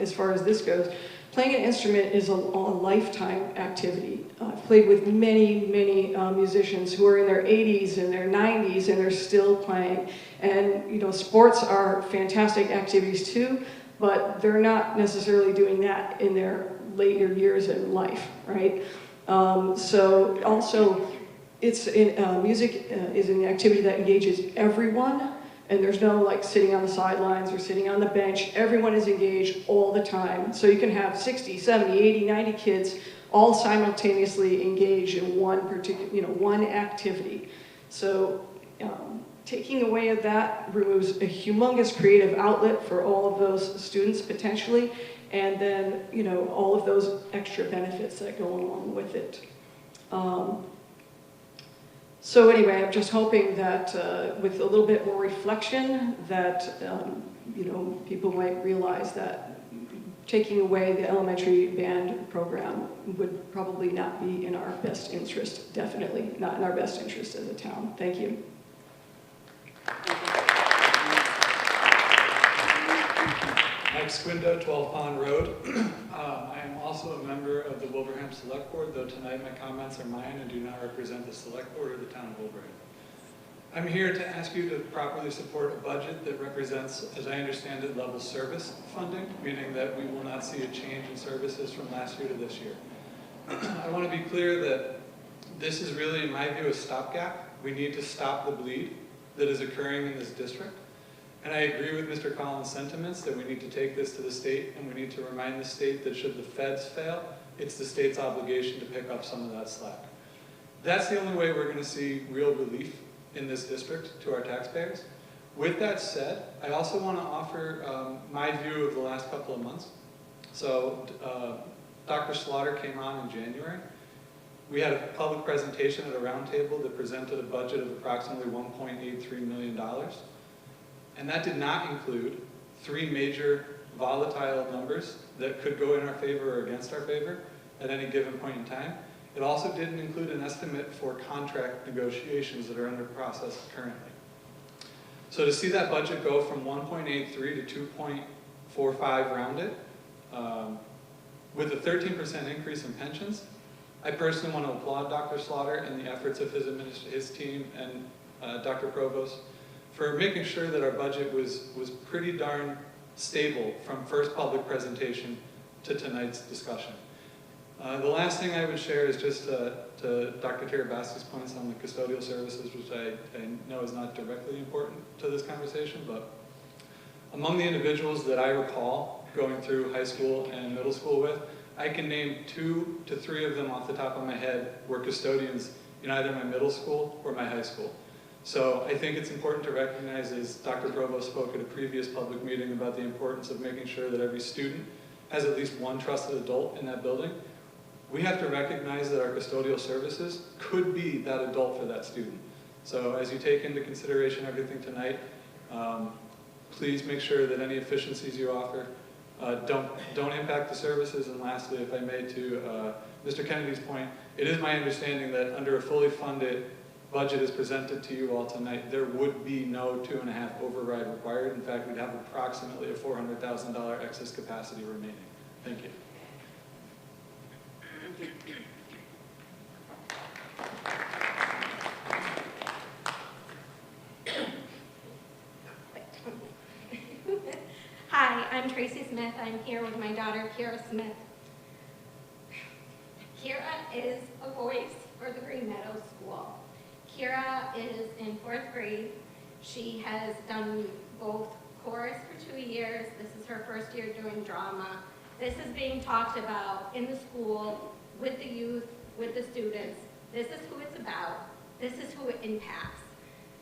as far as this goes, playing an instrument is a lifetime activity. I've played with many, many musicians who are in their 80s and their 90s and they're still playing. And you know, sports are fantastic activities too, but they're not necessarily doing that in their later years in life, right? So also, music is an activity that engages everyone, and there's no like sitting on the sidelines or sitting on the bench. Everyone is engaged all the time. So you can have 60, 70, 80, 90 kids all simultaneously engaged in one particular, one activity. So taking away of that removes a humongous creative outlet for all of those students potentially, and then, all of those extra benefits that go along with it. So anyway, I'm just hoping that with a little bit more reflection that, people might realize that taking away the elementary band program would probably not be in our best interest, definitely not in our best interest as a town. Thank you. Mike Squindo, 12 Pond Road. I am also a member of the Wilbraham Select Board, though tonight my comments are mine and do not represent the Select Board or the town of Wilbraham. I'm here to ask you to properly support a budget that represents, as I understand it, level service funding, meaning that we will not see a change in services from last year to this year. I want to be clear that this is really, in my view, a stopgap. We need to stop the bleed that is occurring in this district. And I agree with Mr. Collins' sentiments that we need to take this to the state, and we need to remind the state that should the feds fail, it's the state's obligation to pick up some of that slack. That's the only way we're going to see real relief in this district to our taxpayers. With that said, I also want to offer my view of the last couple of months. So Dr. Slaughter came on in January. We had a public presentation at a roundtable that presented a budget of approximately $1.83 million. And that did not include 3 major volatile numbers that could go in our favor or against our favor at any given point in time. It also didn't include an estimate for contract negotiations that are under process currently. So to see that budget go from 1.83 to 2.45 rounded, with a 13% increase in pensions, I personally want to applaud Dr. Slaughter and the efforts of his team and Dr. Provost for making sure that our budget was pretty darn stable from first public presentation to tonight's discussion. The last thing I would share is just to Dr. Tirabasky's points on the custodial services, which I know is not directly important to this conversation, but among the individuals that I recall going through high school and middle school with, I can name 2 to 3 of them off the top of my head were custodians in either my middle school or my high school. So I think it's important to recognize, as Dr. Provost spoke at a previous public meeting about the importance of making sure that every student has at least one trusted adult in that building. We have to recognize that our custodial services could be that adult for that student. So as you take into consideration everything tonight, please make sure that any efficiencies you offer don't impact the services. And lastly, if I may, to Mr. Kennedy's point, it is my understanding that under a fully funded budget as presented to you all tonight, there would be no 2.5 override required. In fact, we'd have approximately a $400,000 excess capacity remaining. Thank you. Hi, I'm Tracy Smith. I'm here with my daughter, Kira Smith. Kira is a voice for the Green Meadows School. Kira is in 4th grade. She has done both chorus for 2 years. This is her first year doing drama. This is being talked about in the school, with the youth, with the students. This is who it's about. This is who it impacts.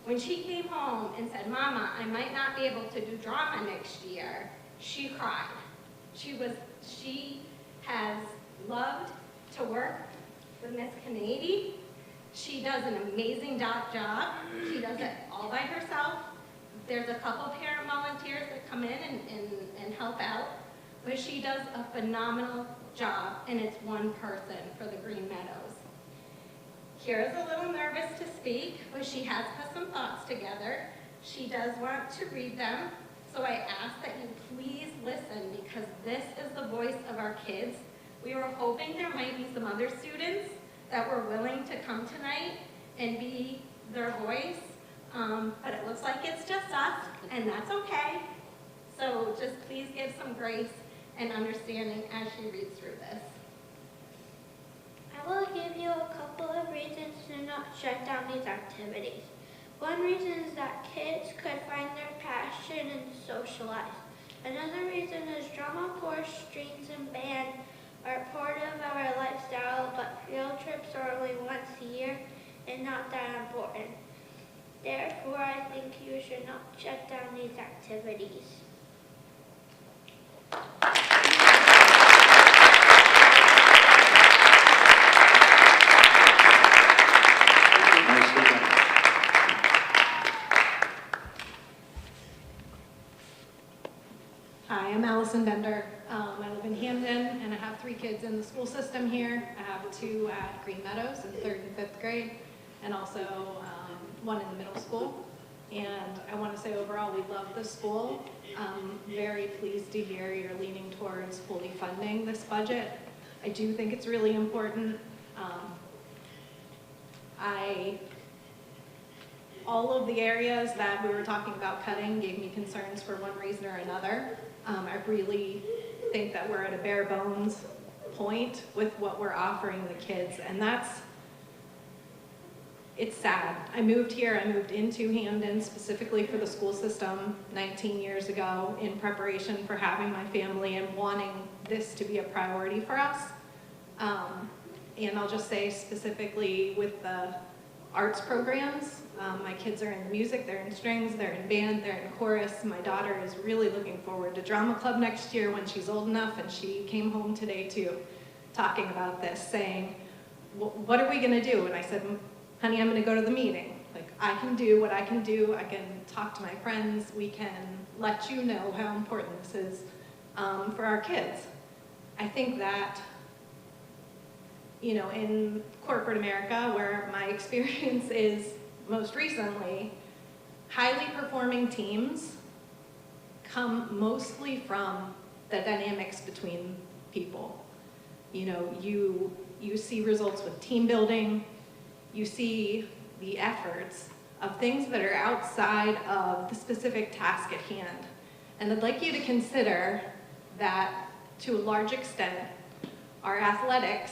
When she came home and said, "Mama, I might not be able to do drama next year," she cried. She has loved to work with Miss Kennedy. She does an amazing job. She does it all by herself. There's a couple parent volunteers that come in and help out, but she does a phenomenal job, and it's one person for the Green Meadows. Kira's a little nervous to speak, but she has put some thoughts together. She does want to read them, So I ask that you please listen because this is the voice of our kids. We were hoping there might be some other students that were willing to come tonight and be their voice, but it looks like it's just us, and that's okay. So just please give some grace and understanding as she reads through this. I will give you a couple of reasons to not shut down these activities. One reason is that kids could find their passion and socialize. Another reason is drama, chorus, strings, and band are part of our lifestyle, but field trips are only once a year and not that important. Therefore, I think you should not shut down these activities. Hi, I'm Allison Bender. I live in Hamden, and I have 3 kids in the school system here. I have 2 at Green Meadows in 3rd and 5th grade, and also 1 in the middle school. And I want to say overall, we love the school. I'm very pleased to hear you're leaning towards fully funding this budget. I do think it's really important. All of the areas that we were talking about cutting gave me concerns for one reason or another. I really think that we're at a bare bones point with what we're offering the kids, and it's sad. I moved into Hamden specifically for the school system 19 years ago in preparation for having my family and wanting this to be a priority for us. And I'll just say specifically with the arts programs, my kids are in music, they're in strings, they're in band, they're in chorus. My daughter is really looking forward to drama club next year when she's old enough, and she came home today too, talking about this, saying, what are we gonna do? And I said, honey, I'm gonna go to the meeting. Like, I can do what I can do, I can talk to my friends, we can let you know how important this is for our kids. I think that, you know, in corporate America, where my experience is most recently, highly performing teams come mostly from the dynamics between people. You know, you see results with team building, you see the efforts of things that are outside of the specific task at hand. And I'd like you to consider that, to a large extent, our athletics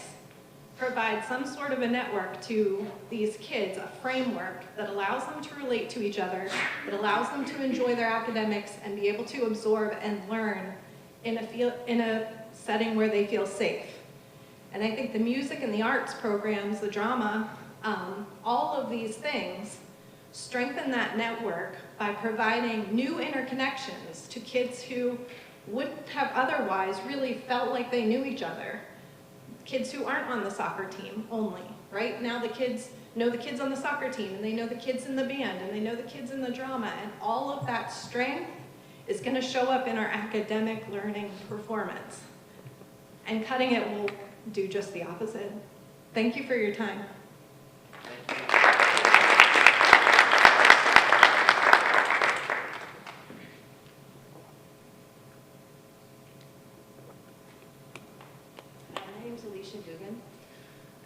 provide some sort of a network to these kids, a framework that allows them to relate to each other, that allows them to enjoy their academics and be able to absorb and learn in a setting where they feel safe. And I think the music and the arts programs, the drama, all of these things strengthen that network by providing new interconnections to kids who wouldn't have otherwise really felt like they knew each other. Kids who aren't on the soccer team only, right? Now the kids know the kids on the soccer team, and they know the kids in the band, and they know the kids in the drama, and all of that strength is gonna show up in our academic learning performance. And cutting it will do just the opposite. Thank you for your time.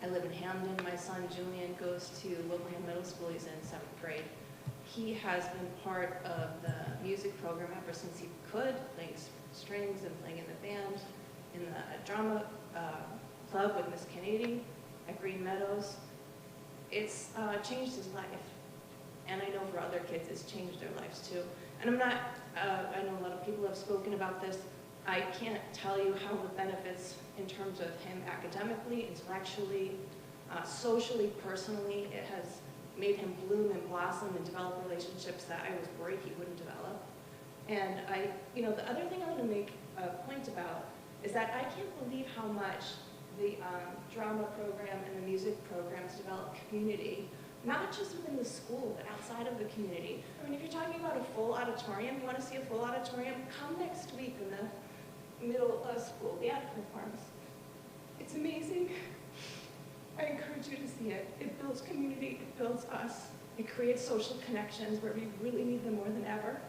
I live in Hamden. My son Julian goes to Wilbraham Middle School. He's in 7th grade. He has been part of the music program ever since he could, playing strings and playing in the band, in the drama club with Miss Kennedy at Green Meadows. It's changed his life. And I know for other kids it's changed their lives too. And I'm not, I know a lot of people have spoken about this. I can't tell you how the benefits in terms of him academically, intellectually, socially, personally, it has made him bloom and blossom and develop relationships that I was worried he wouldn't develop. And the other thing I want to make a point about is that I can't believe how much the drama program and the music programs develop community, not just within the school, but outside of the community. I mean, if you're talking about a full auditorium, you want to see a full auditorium, come next week in the middle school band performs. It's amazing. I encourage you to see it. It builds community, it builds us. It creates social connections where we really need them more than ever.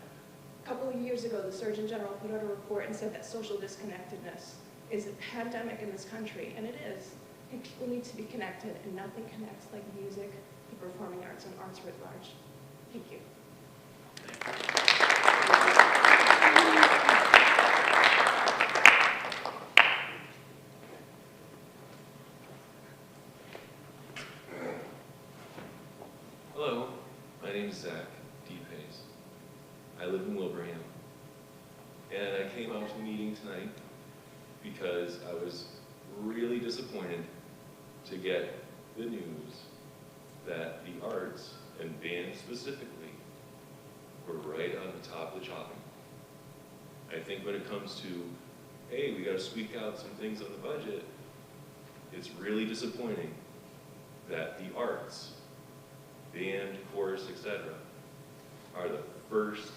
A couple of years ago, the Surgeon General put out a report and said that social disconnectedness is a pandemic in this country, and it is. And people need to be connected, and nothing connects like music, the performing arts, and arts writ large. Thank you. Hello, my name is Zach DePace. I live in Wilbraham. And I came out to the meeting tonight because I was really disappointed to get the news that the arts, and band specifically, were right on the top of the chopping. I think when it comes to, hey, we gotta squeak out some things on the budget, it's really disappointing that the arts, band, chorus, etc., are the first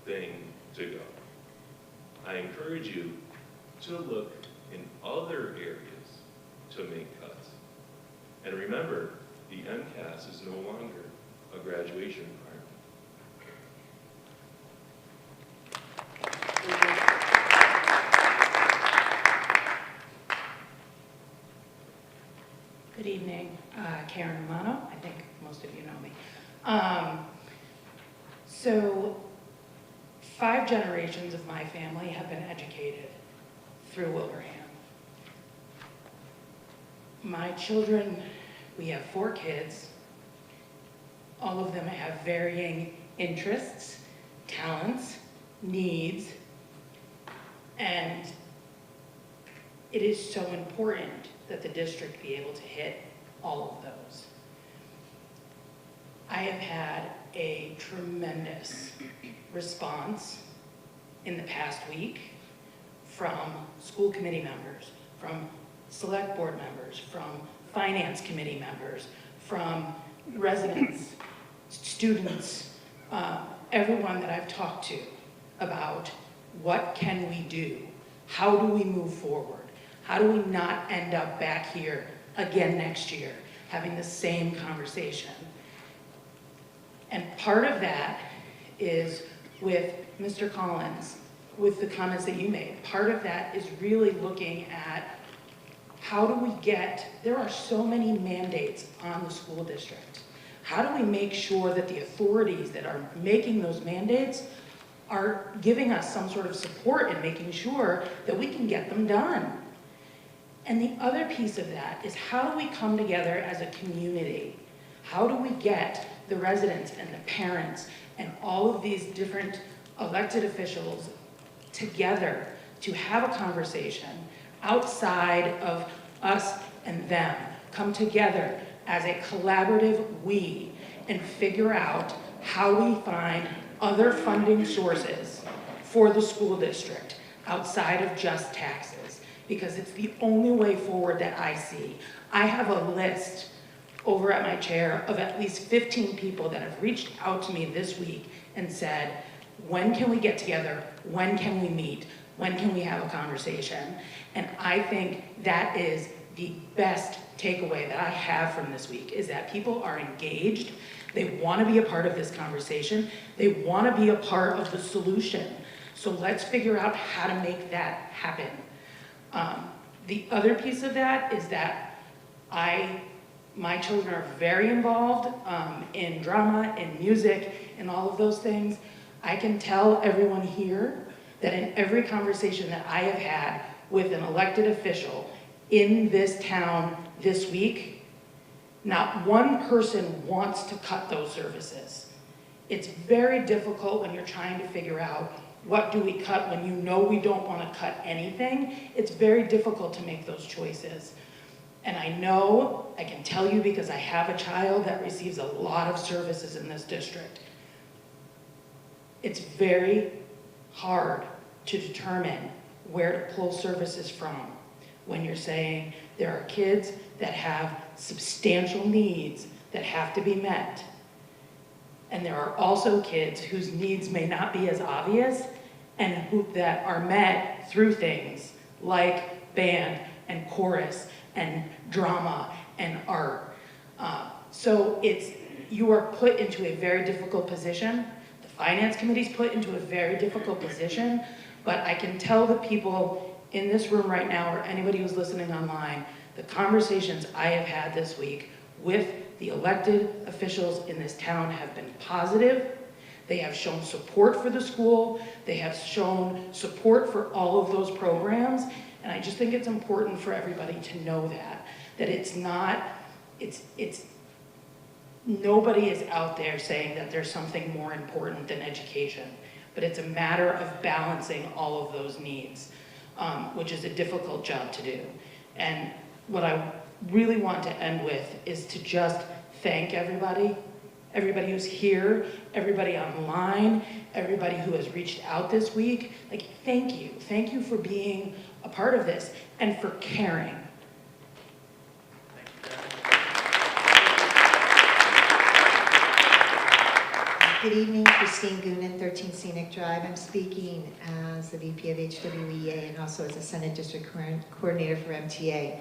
thing to go. I encourage you to look in other areas to make cuts. And remember, the MCAS is no longer a graduation requirement. Good evening, Karen Romano. I think most of you know me. So 5 generations of my family have been educated through Wilbraham. My children, we have 4 kids. All of them have varying interests, talents, needs, and it is so important that the district be able to hit all of those. I have had a tremendous response in the past week from school committee members, from select board members, from finance committee members, from residents, students, everyone that I've talked to about what can we do? How do we move forward? How do we not end up back here again next year having the same conversation? And part of that is with Mr. Collins, with the comments that you made. Part of that is really looking at how do we get, there are so many mandates on the school district. How do we make sure that the authorities that are making those mandates are giving us some sort of support in making sure that we can get them done? And the other piece of that is how do we come together as a community? How do we get the residents and the parents and all of these different elected officials together to have a conversation outside of us and them, come together as a collaborative we, and figure out how we find other funding sources for the school district outside of just taxes, because it's the only way forward that I see. I have a list over at my chair of at least 15 people that have reached out to me this week and said, when can we get together? When can we meet? When can we have a conversation? And I think that is the best takeaway that I have from this week, is that people are engaged. They want to be a part of this conversation. They want to be a part of the solution. So let's figure out how to make that happen. The other piece of that is that my children are very involved in drama, in music, and all of those things. I can tell everyone here that in every conversation that I have had with an elected official in this town this week, not one person wants to cut those services. It's very difficult when you're trying to figure out what do we cut when you know we don't want to cut anything. It's very difficult to make those choices. And I know, I can tell you because I have a child that receives a lot of services in this district. It's very hard to determine where to pull services from when you're saying there are kids that have substantial needs that have to be met. And there are also kids whose needs may not be as obvious and that are met through things like band and chorus and drama and art. So you are put into a very difficult position. The finance committee's put into a very difficult position, but I can tell the people in this room right now, or anybody who's listening online, the conversations I have had this week with the elected officials in this town have been positive. They have shown support for the school. They have shown support for all of those programs. And I just think it's important for everybody to know that it's not, nobody is out there saying that there's something more important than education, but it's a matter of balancing all of those needs, which is a difficult job to do. And what I really want to end with is to just thank everybody who's here, everybody online, everybody who has reached out this week. Like, thank you. Thank you for being a part of this and for caring. Good evening, Christine Goonan, 13 Scenic Drive. I'm speaking as the VP of HWEA and also as a Senate District Coordinator for MTA.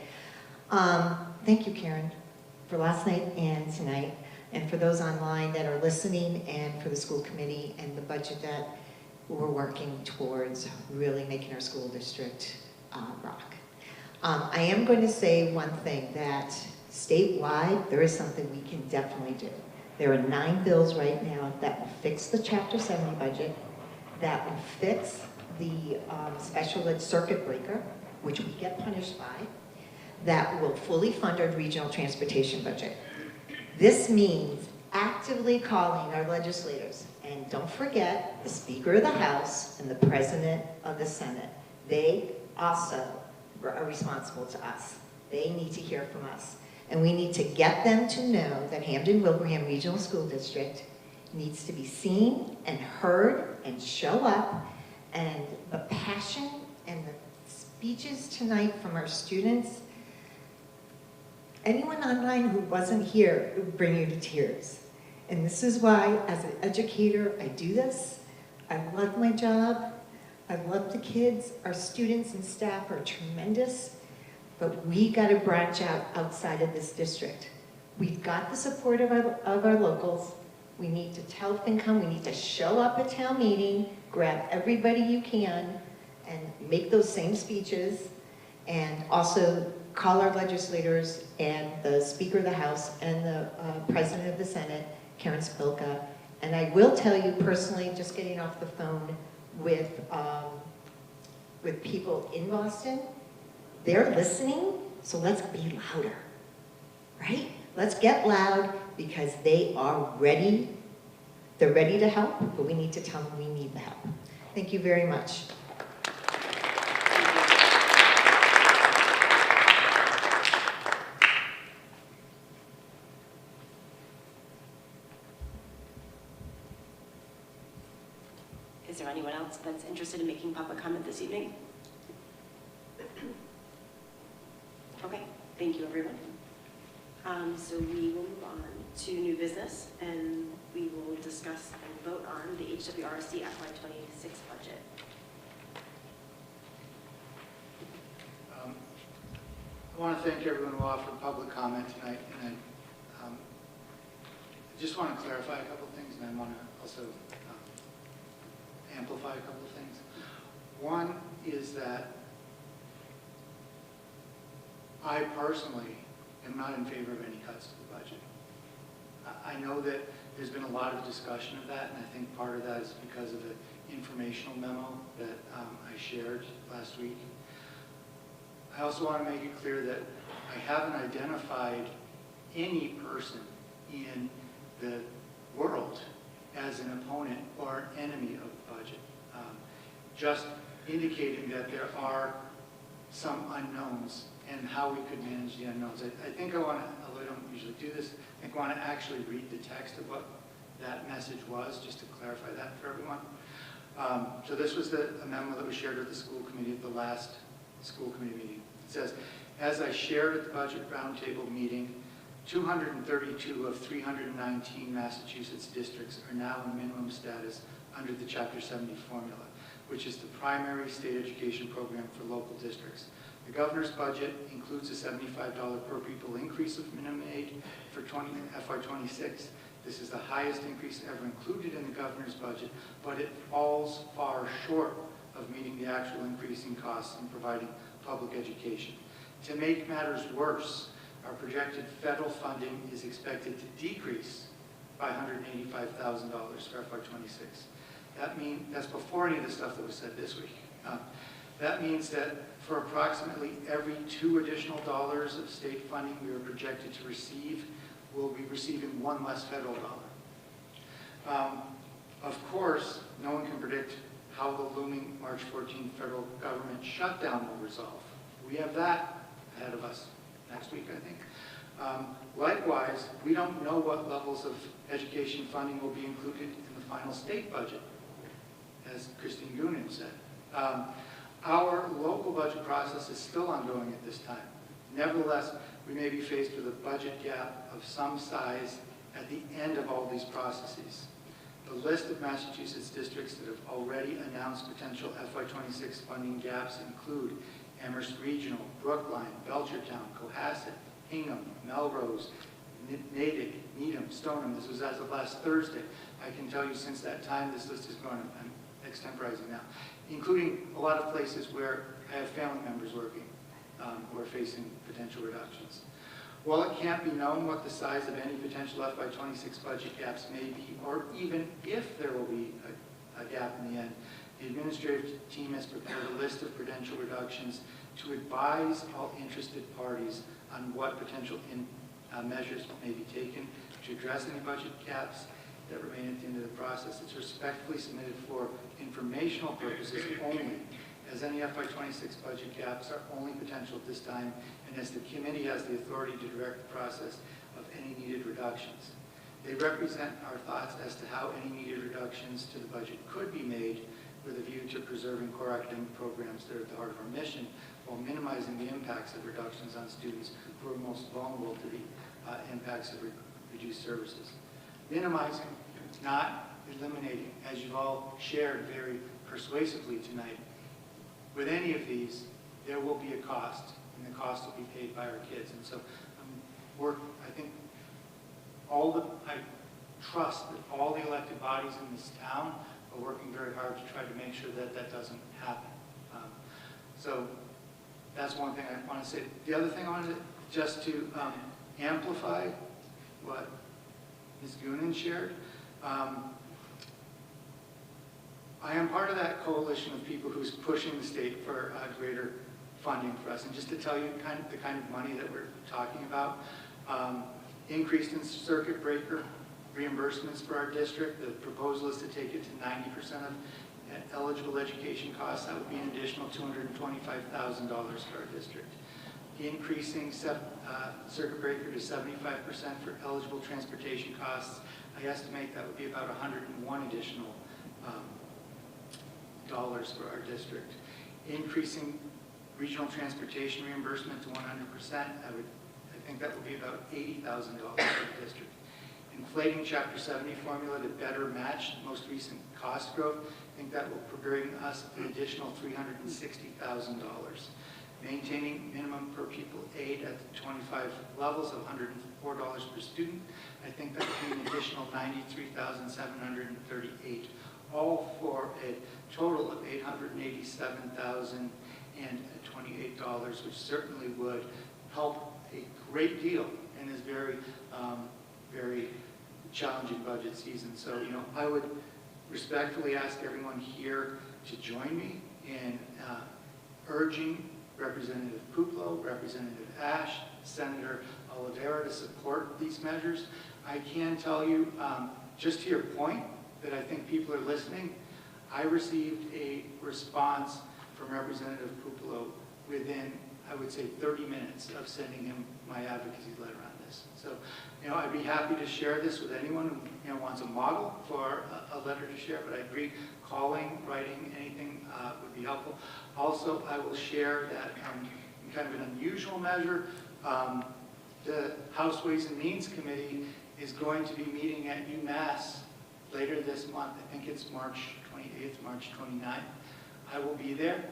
Thank you, Karen, for last night and tonight, and for those online that are listening, and for the school committee and the budget that we're working towards really making our school district rock. I am going to say one thing, that statewide, there is something we can definitely do. There are 9 bills right now that will fix the Chapter 70 budget, that will fix the special ed circuit breaker, which we get punished by, that will fully fund our regional transportation budget. This means actively calling our legislators, and don't forget the Speaker of the House and the President of the Senate. They also are responsible to us. They need to hear from us. And we need to get them to know that Hampden-Wilbraham Regional School District needs to be seen and heard and show up. And the passion and the speeches tonight from our students, anyone online who wasn't here, it would bring you to tears. And this is why, as an educator, I do this. I love my job. I love the kids. Our students and staff are tremendous. But we got to branch out outside of this district. We've got the support of our locals. We need to tell FinCom, we need to show up at town meeting, grab everybody you can, and make those same speeches, and also call our legislators and the Speaker of the House and the President of the Senate, Karen Spilka. And I will tell you personally, just getting off the phone with people in Boston, they're listening, so let's be louder, right? Let's get loud, because they are ready. They're ready to help, but we need to tell them we need the help. Thank you very much. Is there anyone else that's interested in making public comment this evening? Okay, thank you, everyone. So we will move on to new business, and we will discuss and vote on the HWRC FY26 budget. I want to thank everyone who offered public comment tonight, and I just want to clarify a couple of things, and I want to also amplify a couple of things. One is that I personally am not in favor of any cuts to the budget. I know that there's been a lot of discussion of that, and I think part of that is because of the informational memo that I shared last week. I also want to make it clear that I haven't identified any person in the world as an opponent or enemy of the budget. Just indicating that there are some unknowns and how we could manage the unknowns. I think I want to, although I don't usually do this, I think I want to actually read the text of what that message was, just to clarify that for everyone. So this was a memo that was shared with the school committee at the last school committee meeting. It says, as I shared at the budget roundtable meeting, 232 of 319 Massachusetts districts are now in minimum status under the Chapter 70 formula, which is the primary state education program for local districts. The governor's budget includes a $75 per pupil increase of minimum aid for FY26 This is the highest increase ever included in the governor's budget, but it falls far short of meeting the actual increase in costs in providing public education. To make matters worse, our projected federal funding is expected to decrease by $185,000 for FY26. That's before any of the stuff that was said this week. That means that for approximately every $2 additional of state funding we are projected to receive, we'll be receiving one less federal dollar. Of course, no one can predict how the looming March 14th federal government shutdown will resolve. We have that ahead of us next week, I think. Likewise, we don't know what levels of education funding will be included in the final state budget, as Christine Goonan said. Our local budget process is still ongoing at this time. Nevertheless, we may be faced with a budget gap of some size at the end of all these processes. The list of Massachusetts districts that have already announced potential FY26 funding gaps include Amherst Regional, Brookline, Belchertown, Cohasset, Hingham, Melrose, Natick, Needham, Stoneham. This was as of last Thursday. I can tell you since that time this list is growing. I'm extemporizing now, including a lot of places where I have family members working who are facing potential reductions. While it can't be known what the size of any potential FY26 budget gaps may be, or even if there will be a gap in the end, the administrative team has prepared a list of potential reductions to advise all interested parties on what potential measures may be taken to address any budget gaps that remain at the end of the process. It's respectfully submitted for informational purposes only, as any FY26 budget gaps are only potential at this time, and as the committee has the authority to direct the process of any needed reductions. They represent our thoughts as to how any needed reductions to the budget could be made with a view to preserving core academic programs that are at the heart of our mission, while minimizing the impacts of reductions on students who are most vulnerable to the impacts of reduced services. Minimizing, not eliminating, as you've all shared very persuasively tonight. With any of these, there will be a cost, and the cost will be paid by our kids. And so I think I trust that all the elected bodies in this town are working very hard to try to make sure that that doesn't happen. So that's one thing I want to say. The other thing I wanted just to amplify what Ms. Goonan shared. I am part of that coalition of people who's pushing the state for greater funding for us. And just to tell you the kind of money that we're talking about, increased in circuit breaker reimbursements for our district. The proposal is to take it to 90% of eligible education costs. That would be an additional $225,000 for our district. Increasing circuit breaker to 75% for eligible transportation costs. I estimate that would be about 101 additional dollars for our district. Increasing regional transportation reimbursement to 100%, I think that would be about $80,000 for the district. Inflating Chapter 70 formula to better match the most recent cost growth, I think that will bring us an additional $360,000. Maintaining minimum per pupil aid at the 25 levels of $104 per student, I think that would be an additional $93,738, all for a total of $887,028, which certainly would help a great deal in this very, very challenging budget season. So, I would respectfully ask everyone here to join me in urging Representative Puplo, Representative Ash, Senator Oliveira to support these measures. I can tell you, just to your point, that I think people are listening, I received a response from Representative Puplo within, I would say, 30 minutes of sending him my advocacy letter on this. So, I'd be happy to share this with anyone who wants a model for a letter to share, but I agree, calling, writing, anything would be helpful. Also, I will share that in kind of an unusual measure, the House Ways and Means Committee is going to be meeting at UMass later this month. I think it's March 28th, March 29th. I will be there.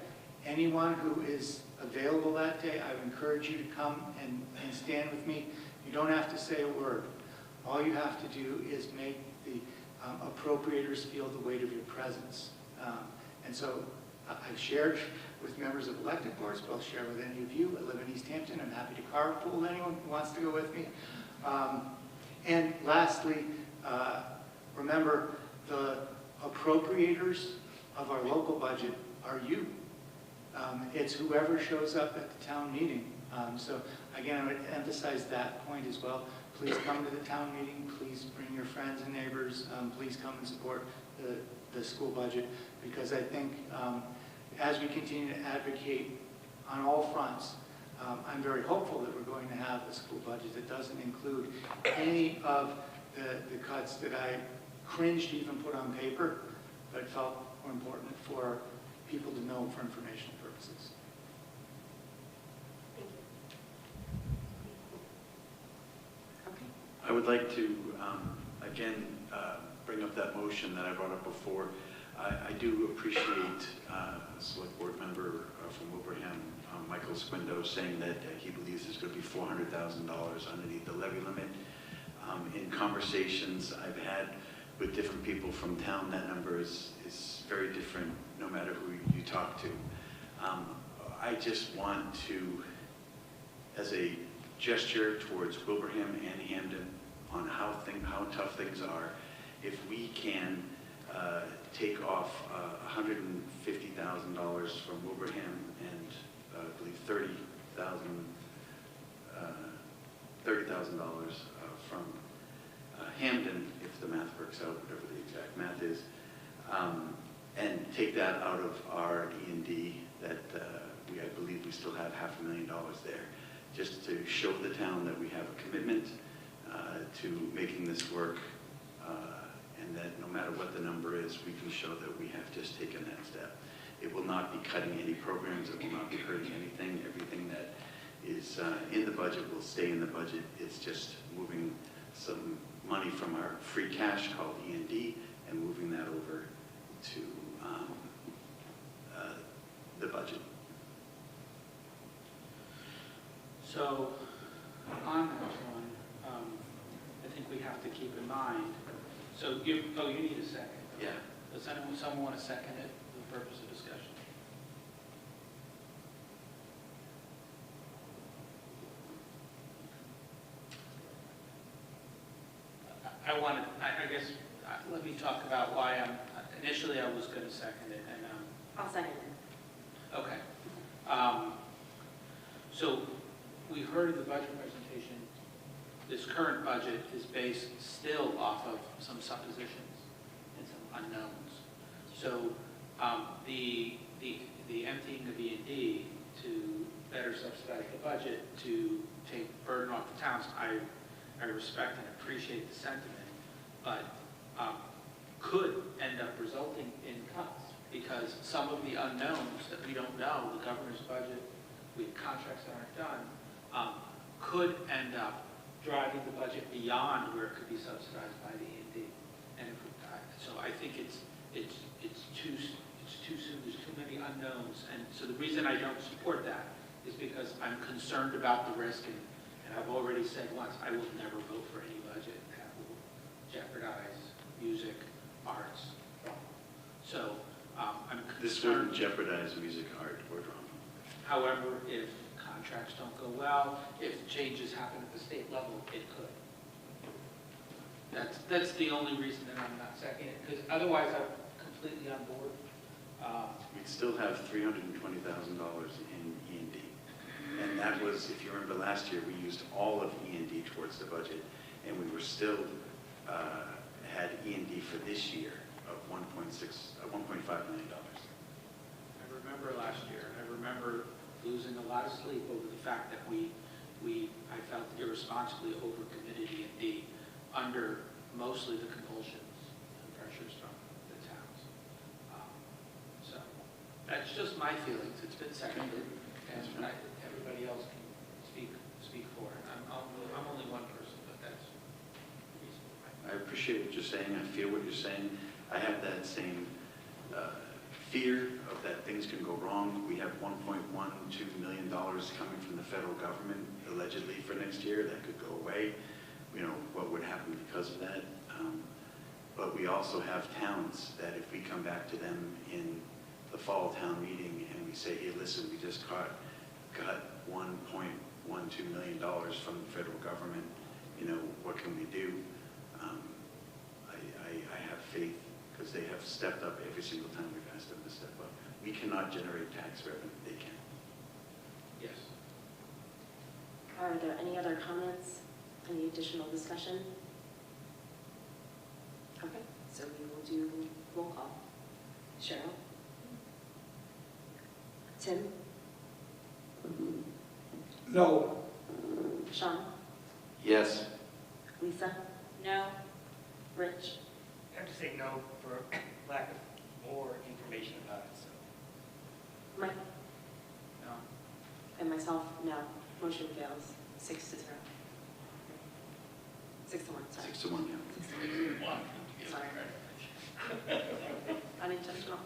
Anyone who is available that day, I would encourage you to come and stand with me. You don't have to say a word. All you have to do is make the appropriators feel the weight of your presence. And so I've shared with members of elected boards, but I'll share with any of you. I live in East Hampton. I'm happy to carpool anyone who wants to go with me. And lastly, remember, the appropriators of our local budget are you. It's whoever shows up at the town meeting. So again, I would emphasize that point as well. Please come to the town meeting. Please bring your friends and neighbors. Please come and support the school budget, because I think as we continue to advocate on all fronts, I'm very hopeful that we're going to have a school budget that doesn't include any of the cuts that I cringed to even put on paper, but felt were important for people to know for informational purposes. Okay. I would like to, again, bring up that motion that I brought up before. I do appreciate a select board member from Wilbraham, Michael Squindo, saying that he believes there's going to be $400,000 underneath the levy limit. In conversations I've had with different people from town, that number is very different no matter who you talk to. I just want to, as a gesture towards Wilbraham and Hamden on how tough things are, if we can take off $150,000 from Wilbraham and I believe $30,000 from Hamden, if the math works out, whatever the exact math is, and take that out of our E&D that I believe we still have $500,000 there, just to show the town that we have a commitment to making this work, and that no matter what the number is, we can show that we have just taken that step. It will not be cutting any programs, it will not be hurting anything. Everything that is in the budget will stay in the budget. It's just moving some money from our free cash called E&D and moving that over to the budget. So on that one, I think we have to keep in mind, so you need a second. Yeah. Does someone want to second it for the purpose of discussion? I guess, let me talk about why initially I was going to second it, and I'll second it. okay. So we heard the budget presentation. This current budget is based still off of some suppositions and some unknowns. So the emptying of E&D to better subsidize the budget, to take burden off the towns, I respect and appreciate the sentiment, but could end up resulting in cuts, because some of the unknowns that we don't know, the governor's budget, we have contracts that aren't done, could end up driving the budget beyond where it could be subsidized by the E&D. And so I think it's too soon. There's too many unknowns, and so the reason I don't support that is because I'm concerned about the risk, and I've already said once I will never vote for any budget that will jeopardize music, arts, drama. So I'm concerned. This wouldn't jeopardize music, art, or drama. However, if contracts don't go well, if changes happen at the state level, it could. That's the only reason that I'm not seconding it, because otherwise I'm completely on board. We'd still have $320,000 in E&D. And that was, if you remember last year, we used all of E&D towards the budget, and we were still had E&D for this year of $1.5 million. I remember last year, I remember losing a lot of sleep over the fact that I felt irresponsibly overcommitted E&D under mostly the compulsions and pressures from the towns. So that's just my feelings. It's been seconded, and everybody else can speak for it. I'm only one person, but that's reasonable. I appreciate what you're saying. I feel what you're saying. I have that same fear of that things can go wrong. We have $1.12 million coming from the federal government allegedly for next year. That could go away. what would happen because of that. But we also have towns that if we come back to them in the fall town meeting and we say, hey, listen, we just got $1.12 million from the federal government, what can we do? I have faith, because they have stepped up every single time we've asked them to step up. We cannot generate tax revenue, they can. Yes. Are there any other comments? Any additional discussion? Okay, so we will do roll call. Cheryl? Tim? No. Sean? Yes. Lisa? No. Rich? I have to say no for lack of more information about it, so. Mike? No. And myself, no. Motion fails, 6-0. 6-1, sorry. 6 to 1, yeah. Sorry. Unintentional.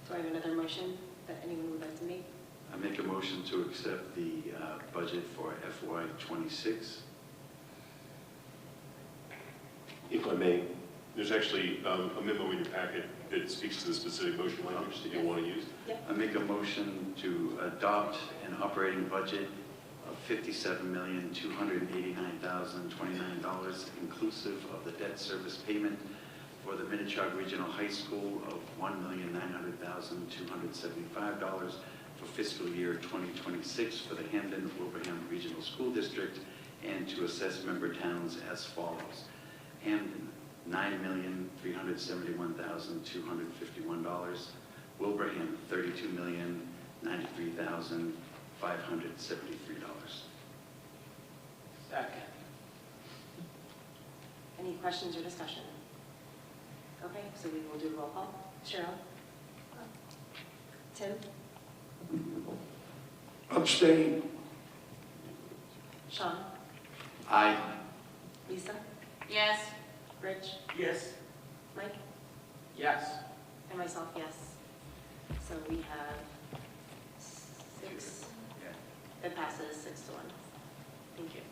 Do I have another motion that anyone would like to make? I make a motion to accept the budget for FY26. If I may, there's actually a memo in your packet that speaks to the specific motion language that you want to use. I make a motion to adopt an operating budget of $57,289,029, inclusive of the debt service payment for the Minnechaug Regional High School of $1,900,275 for fiscal year 2026 for the Hamden-Wilbraham Regional School District, and to assess member towns as follows. Hamden, $9,371,251. Wilbraham, $32,093,573. Second. Any questions or discussion? Okay, so we will do roll call. Cheryl? Tim? Abstain. Sean? Aye. Lisa? Yes. Rich? Yes. Mike? Yes. And myself, yes. So we have 6. It passes 6-1. Thank you.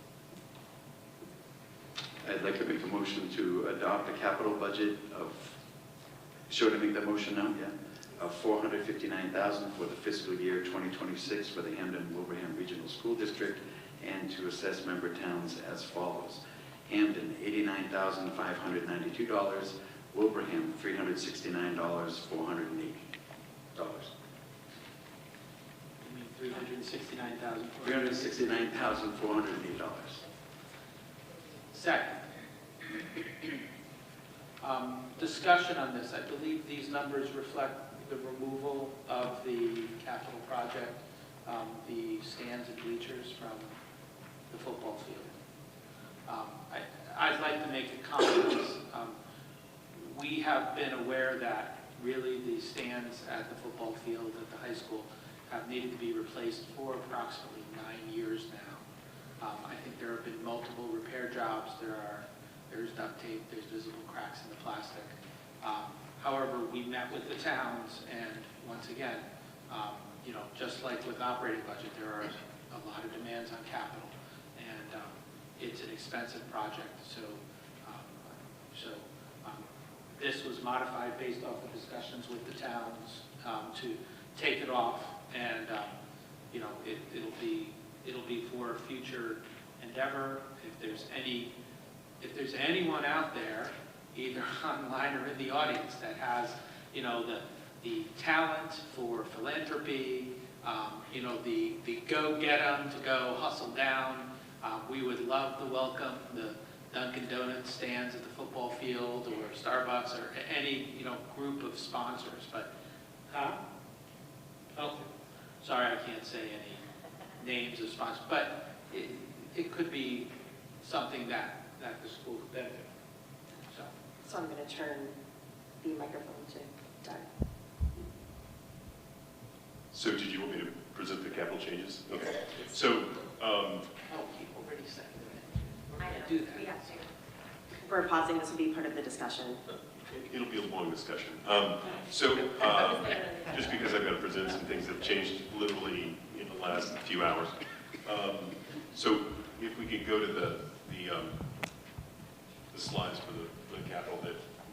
I'd like to make a motion to adopt a capital budget of, should I make that motion now? Yeah. Of $459,000 for the fiscal year 2026 for the Hamden-Wilbraham Regional School District, and to assess member towns as follows. Hamden, $89,592. Wilbraham, $369,480. You mean 369,000? $369,480. Second. Discussion on this. I believe these numbers reflect the removal of the capital project, the stands and bleachers from the football field. I'd like to make a comment. We have been aware that really the stands at the football field at the high school have needed to be replaced for approximately 9 years now. I think there have been multiple repair jobs. There's duct tape, there's visible cracks in the plastic. However, we met with the towns, and once again, just like with operating budget, there are a lot of demands on capital, and it's an expensive project. So this was modified based off of discussions with the towns to take it off, and it'll be for future endeavor. If there's anyone out there, either online or in the audience, that has the talent for philanthropy, the go get 'em to go hustle down, we would love to welcome the Dunkin' Donuts stands at the football field, or Starbucks, or any group of sponsors. But oh, sorry, I can't say any names of sponsors, but it could be something that the school could benefit from. So I'm going to turn the microphone to Doug. So did you want me to present the capital changes? Okay. So, Oh, he already said it. We're going to do that. We have to. We're pausing. This will be part of the discussion. it'll be a long discussion. Just because I've got to present some things that have changed literally in the last few hours. So if we could go to the slides for the capital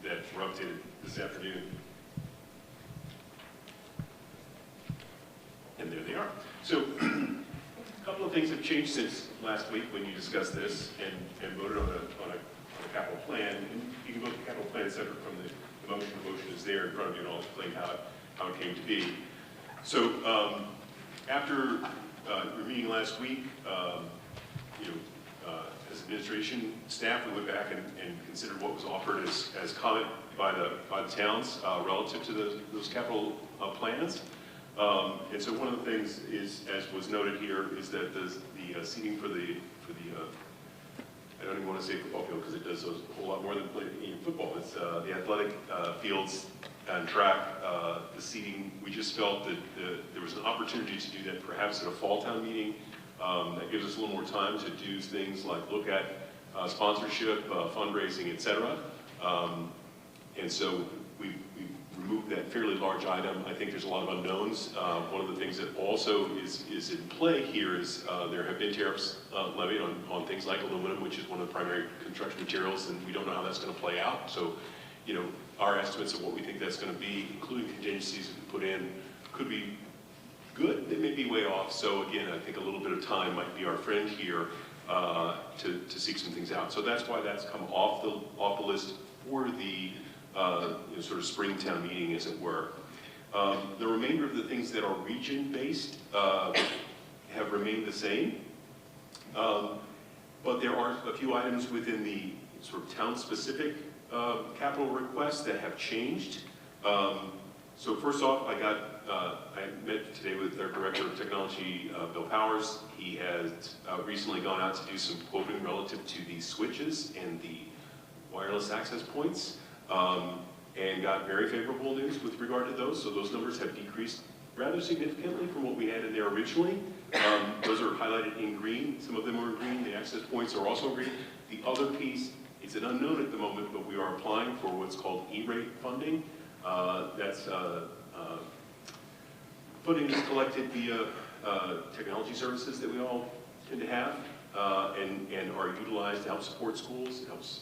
that were updated this afternoon. And there they are. So a couple of things have changed since last week when you discussed this and voted on a capital plan. And you can vote the capital plan separate from the motion. The motion is there in front of you, and I'll explain how it came to be. So after your meeting last week, as administration staff, we went back and considered what was offered as comment by the towns relative to those capital plans. And so one of the things is, as was noted here, is that the seating for the I don't even want to say football field because it does a whole lot more than playing football. It's the athletic fields and track, the seating. We just felt that there was an opportunity to do that perhaps at a fall town meeting. That gives us a little more time to do things like look at sponsorship, fundraising, etc. And so we removed that fairly large item. I think there's a lot of unknowns. One of the things that also is in play here is there have been tariffs levied on things like aluminum, which is one of the primary construction materials, and we don't know how that's going to play out. So, our estimates of what we think that's going to be, including contingencies we put in, could be good. They may be way off. So again, I think a little bit of time might be our friend here to seek some things out. So that's why that's come off the list for the sort of spring town meeting, as it were. The remainder of the things that are region-based have remained the same. But there are a few items within the sort of town-specific capital requests that have changed. So first off, I met today with our Director of Technology, Bill Powers. He has recently gone out to do some quoting relative to the switches and the wireless access points, and got very favorable news with regard to those. So those numbers have decreased rather significantly from what we had in there originally. Those are highlighted in green. Some of them are in green. The access points are also green. The other piece is an unknown at the moment, but we are applying for what's called E-rate funding. That's funding is collected via technology services that we all tend to have and are utilized to help support schools. It helps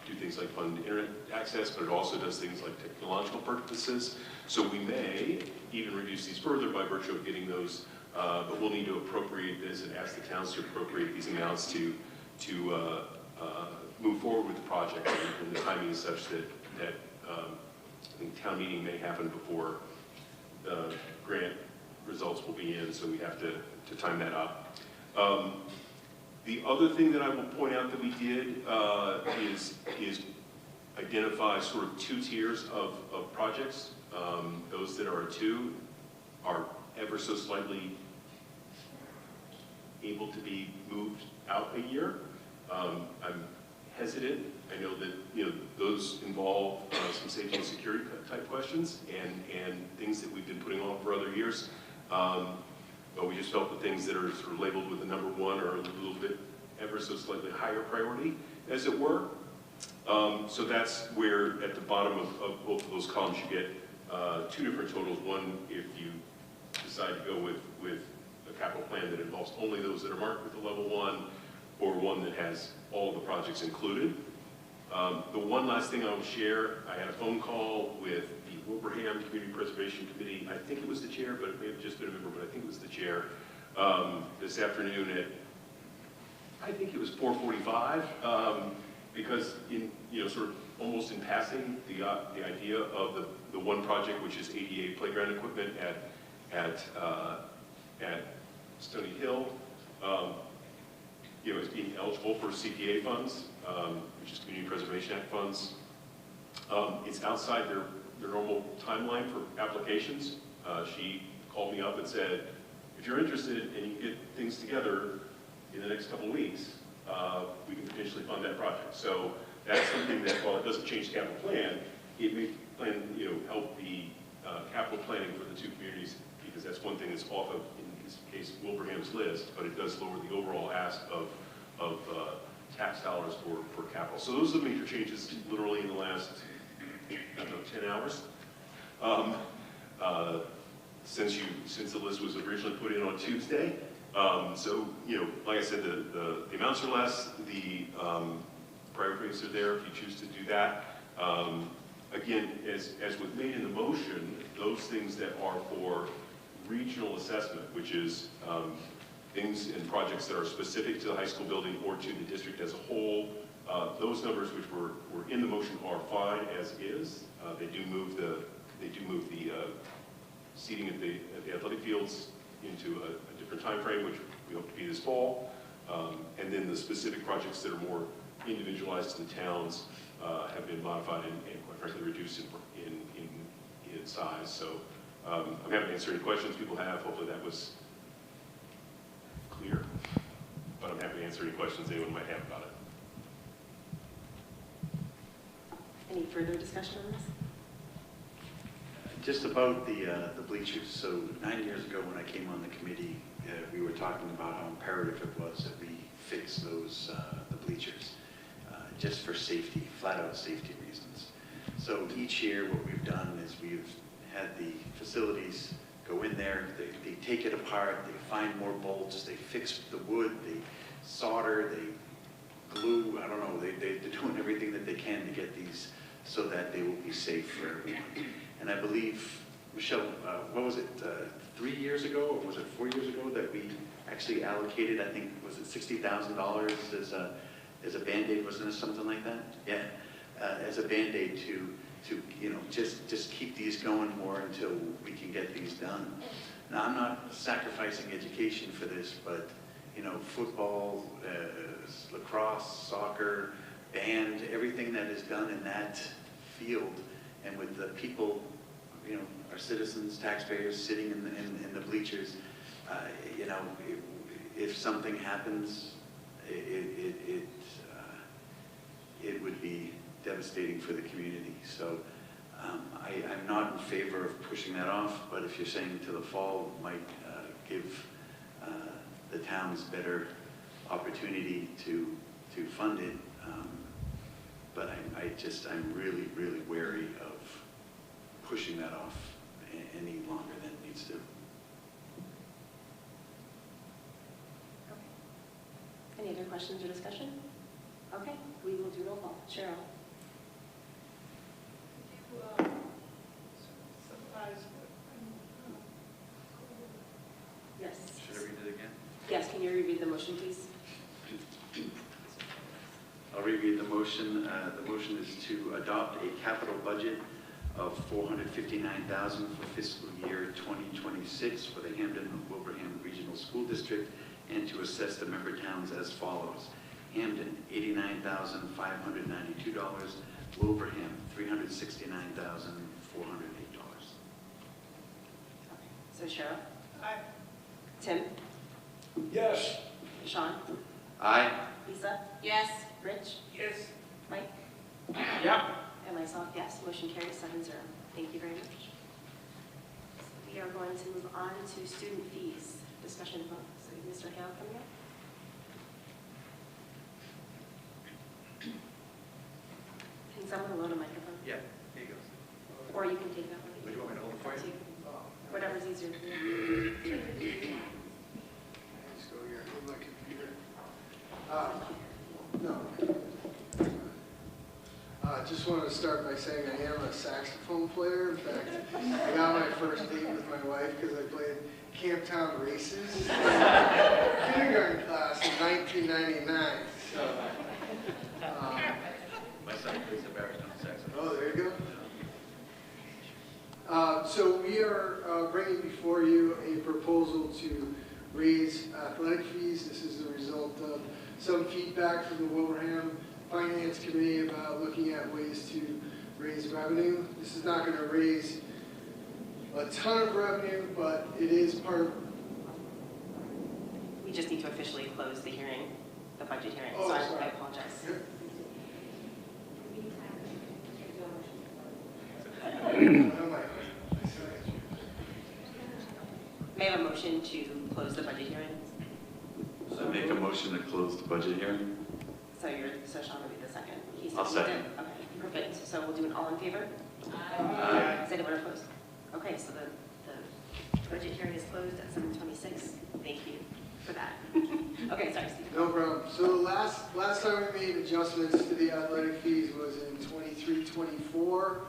do things like fund internet access, but it also does things like technological purposes. So we may even reduce these further by virtue of getting those, but we'll need to appropriate this and ask the towns to appropriate these amounts to move forward with the project. And the timing is such that I think town meeting may happen before the grant results will be in, so we have to time that up. The other thing that I will point out that we did is identify sort of two tiers of projects. Those that are a 2 are ever so slightly able to be moved out a year. I'm hesitant. I know that those involve some safety and security type questions and things that we've been putting on for other years. But we just felt the things that are sort of labeled with the number 1 are a little bit ever so slightly higher priority, as it were. So that's where at the bottom of both of those columns you get 2 different totals. One, if you decide to go with a capital plan that involves only those that are marked with the level 1, or one that has all of the projects included. The one last thing I will share, I had a phone call with the Wilbraham Community Preservation Committee. I think it was the chair, but it may have just been a member, but I think it was the chair, this afternoon at, I think it was 4:45, because in, sort of almost in passing, the idea of the one project, which is ADA playground equipment at Stony Hill, is being eligible for CPA funds, which is Community Preservation Act funds. It's outside their normal timeline for applications. She called me up and said, if you're interested and you can get things together in the next couple of weeks, we can potentially fund that project. So that's something that, while it doesn't change the capital plan, it may help the capital planning for the 2 communities, because that's one thing that's off of, in this case, Wilbraham's list, but it does lower the overall ask of tax dollars for capital. So those are the major changes literally in the last, 10 hours. Since the list was originally put in on Tuesday. So, like I said, the amounts are less, the priorities are there if you choose to do that. Again, as was made in the motion, those things that are for regional assessment, which is things and projects that are specific to the high school building or to the district as a whole, those numbers which were in the motion are fine as is. They do move the seating at the athletic fields into a different time frame, which we hope to be this fall. And then the specific projects that are more individualized to the towns have been modified and quite frankly reduced in size. So I'm happy to answer any questions people have. Hopefully that was clear. But I'm happy to answer any questions anyone might have about it. Any further discussion on this? Just about the bleachers. So 9 years ago when I came on the committee, we were talking about how imperative it was that we fix those the bleachers just for safety, flat out safety reasons. So each year what we've done is we've had the facilities go in there, they take it apart, they find more bolts, they fix the wood, they solder, they glue, I don't know, they're doing everything that they can to get these so that they will be safe for everyone. And I believe, Michelle, what was it, 3 years ago, or was it 4 years ago, that we actually allocated, I think, was it $60,000 as a Band-Aid, wasn't it something like that? Yeah, as a Band-Aid to just keep these going more until we can get these done. Now, I'm not sacrificing education for this, but, football, lacrosse, soccer, band, everything that is done in that field, and with the people, our citizens, taxpayers sitting in the bleachers, if something happens, it would be devastating for the community. So I'm not in favor of pushing that off, but if you're saying to the fall might give the towns better opportunity to fund it, but I'm really, really wary of pushing that off any longer than it needs to. Any other questions or discussion? Okay, we will do roll call. Cheryl? Yes. Should I read it again? Yes, can you reread the motion, please? I'll reread the motion. The motion is to adopt a capital budget of $459,000 for fiscal year 2026 for the Hampden-Wilbraham Regional School District, and to assess the member towns as follows. Hampden, $89,592. Wilbraham, $369,408. So Cheryl? Aye. Tim? Yes. Sean? Aye. Lisa? Yes. Rich? Yes. Mike? Yep. And myself, yes. Motion carries 7-0. Thank you very much. We are going to move on to student fees. Discussion vote. So Mr. Hale coming up. Can someone load a microphone? Yeah, here you go. Or you can take that one. Would you want me to hold it for you? Whatever's easier for you. Let's go here, hold my computer. No. Just wanted to start by saying I am a saxophone player. In fact, I got my first date with my wife because I played Camptown Races in kindergarten class in 1999. So, My son plays the baritone saxophone. oh, there you go. So we are bringing before you a proposal to raise athletic fees. This is the result of some feedback from the Wilbraham Finance Committee about looking at ways to raise revenue. This is not going to raise a ton of revenue, but it is part of... We just need to officially close the hearing, the budget hearing. Oh, so sorry. I apologize. May I have a motion to close the budget hearing? I make a motion to close the budget hearing. So Sean will be the second. I'll second. Okay, perfect. So we'll do an all in favor? Aye. Is anyone opposed? Okay, so the budget hearing is closed at 7:26. Thank you. for that. Okay, sorry, Steve. No problem. So the last time we made adjustments to the athletic fees was in 23-24.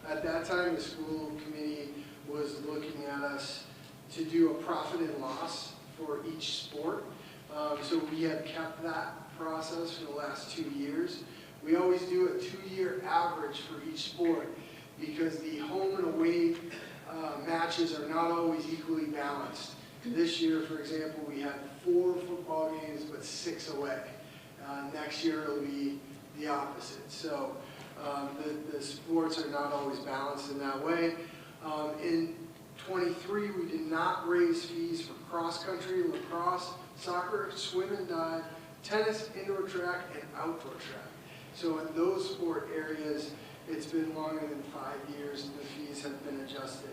At that time, the school committee was looking at us to do a profit and loss for each sport. So we have kept that process for the last 2 years. We always do a 2-year average for each sport because the home and away matches are not always equally balanced. This year, for example, we had 4 football games, but 6 away. Next year, it'll be the opposite. So the sports are not always balanced in that way. In 23, we did not raise fees for cross-country, lacrosse, soccer, swim and dive, tennis, indoor track, and outdoor track. So in those sport areas, it's been longer than 5 years and the fees have been adjusted.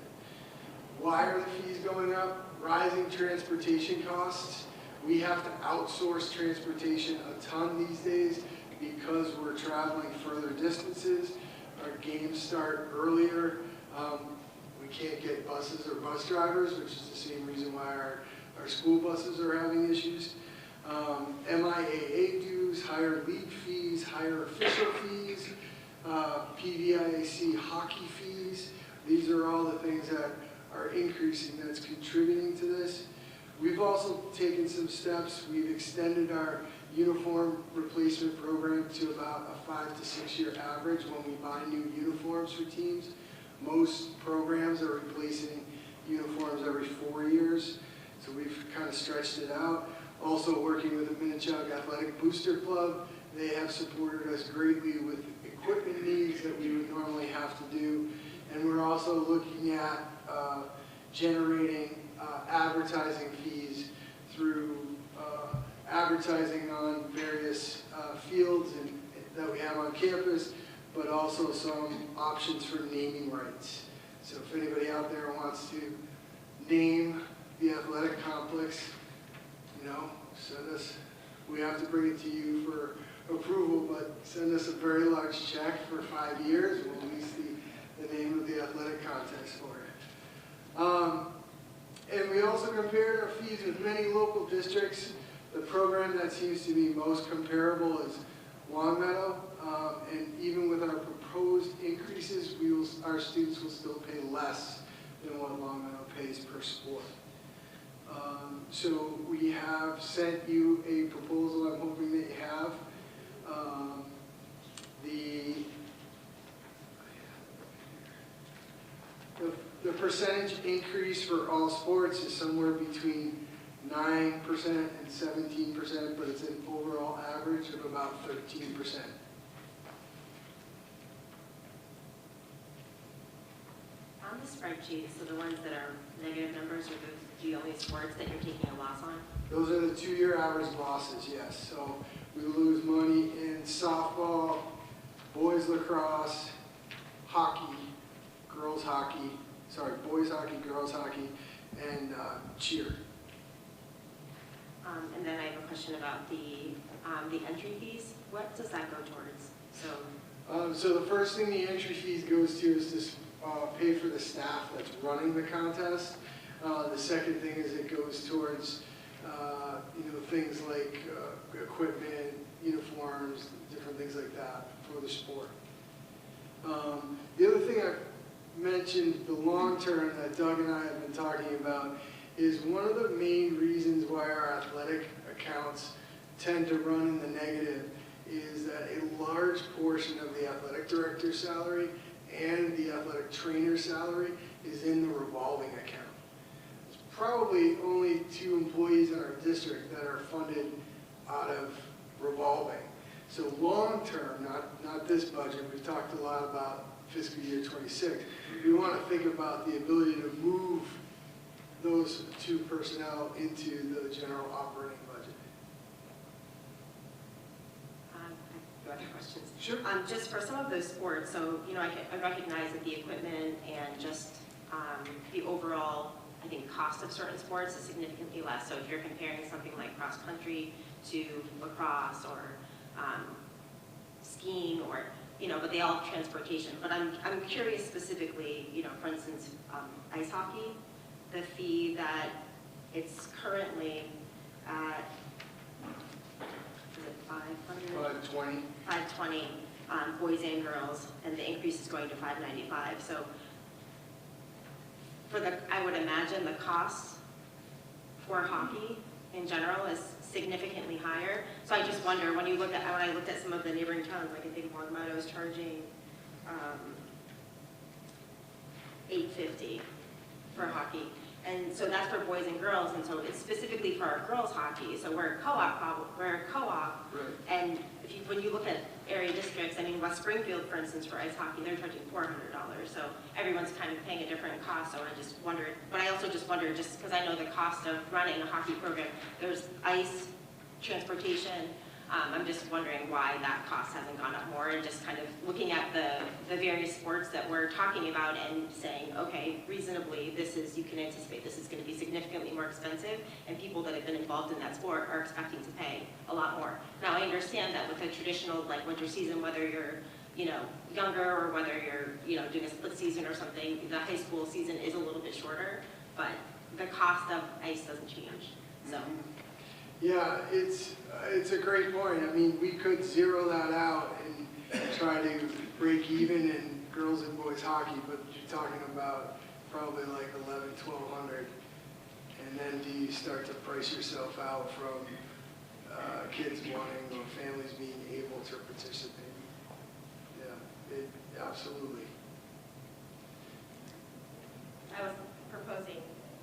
Why are the fees going up? Rising transportation costs. We have to outsource transportation a ton these days because we're traveling further distances. Our games start earlier. We can't get buses or bus drivers, which is the same reason why our school buses are having issues. MIAA dues, higher league fees, higher official fees, PVIAC hockey fees. These are all the things that are increasing that's contributing to this. We've also taken some steps. We've extended our uniform replacement program to about a 5 to 6 year average when we buy new uniforms for teams. Most programs are replacing uniforms every 4 years, so we've kind of stretched it out. Also working with the Minnetonka Athletic Booster Club, they have supported us greatly with equipment needs that we would normally have to do. And we're also looking at generating advertising fees through advertising on various fields that we have on campus, but also some options for naming rights. So if anybody out there wants to name the athletic complex, send us, we have to bring it to you for approval, but send us a very large check for 5 years, and we'll release the name of the athletic contest for it. And we also compared our fees with many local districts. The program that seems to be most comparable is Longmeadow, and even with our proposed increases, our students will still pay less than what Longmeadow pays per sport. So we have sent you a proposal. I'm hoping that you have. The percentage increase for all sports is somewhere between 9% and 17%, but it's an overall average of about 13%. On the spreadsheet, so the ones that are negative numbers are the only sports that you're taking a loss on? Those are the 2-year average losses, yes. So we lose money in softball, boys lacrosse, hockey, girls hockey, boys hockey, girls hockey, and cheer. And then I have a question about the entry fees. What does that go towards? So the first thing the entry fees goes to is to pay for the staff that's running the contest. The second thing is it goes towards things like equipment, uniforms, different things like that for the sport. The other thing I mentioned, the long term that Doug and I have been talking about, is one of the main reasons why our athletic accounts tend to run in the negative is that a large portion of the athletic director's salary and the athletic trainer's salary is in the revolving account. There's probably only 2 employees in our district that are funded out of revolving. So long term, not this budget, we've talked a lot about fiscal year 26. We want to think about the ability to move those 2 personnel into the general operating budget. Other questions? Sure. Just for some of those sports, so I recognize that the equipment and just the overall, I think, cost of certain sports is significantly less. So if you're comparing something like cross country to lacrosse or skiing, or but they all have transportation. But I'm curious specifically, for instance, ice hockey, the fee that it's currently at, is it 500? 520. 520, boys and girls, and the increase is going to 595. So for the, I would imagine the cost for hockey in general is significantly higher. So I just wonder, when you look at, when I looked at some of the neighboring towns, like I think Long Meadow's charging $850 for hockey. And so that's for boys and girls, and so it's specifically for our girls hockey. So we're a co-op, Right. and if you, when you look at area districts, I mean, West Springfield, for instance, for ice hockey, they're charging $400. So everyone's kind of paying a different cost. So I just wondered, but I also just wondered, just because I know the cost of running a hockey program, there's ice, transportation. I'm just wondering why that cost hasn't gone up more, and just kind of looking at the various sports that we're talking about and saying, okay, reasonably, this is, you can anticipate this is going to be significantly more expensive, and people that have been involved in that sport are expecting to pay a lot more. Now, I understand that with a traditional, like, winter season, whether you're, you know, younger or whether you're, you know, doing a split season or something, the high school season is a little bit shorter, but the cost of ice doesn't change, so. Yeah, it's a great point. I mean, we could zero that out and try to break even in girls and boys hockey, but you're talking about probably like 1,100, 1,200. And then do you start to price yourself out from kids wanting or families being able to participate? Yeah, absolutely.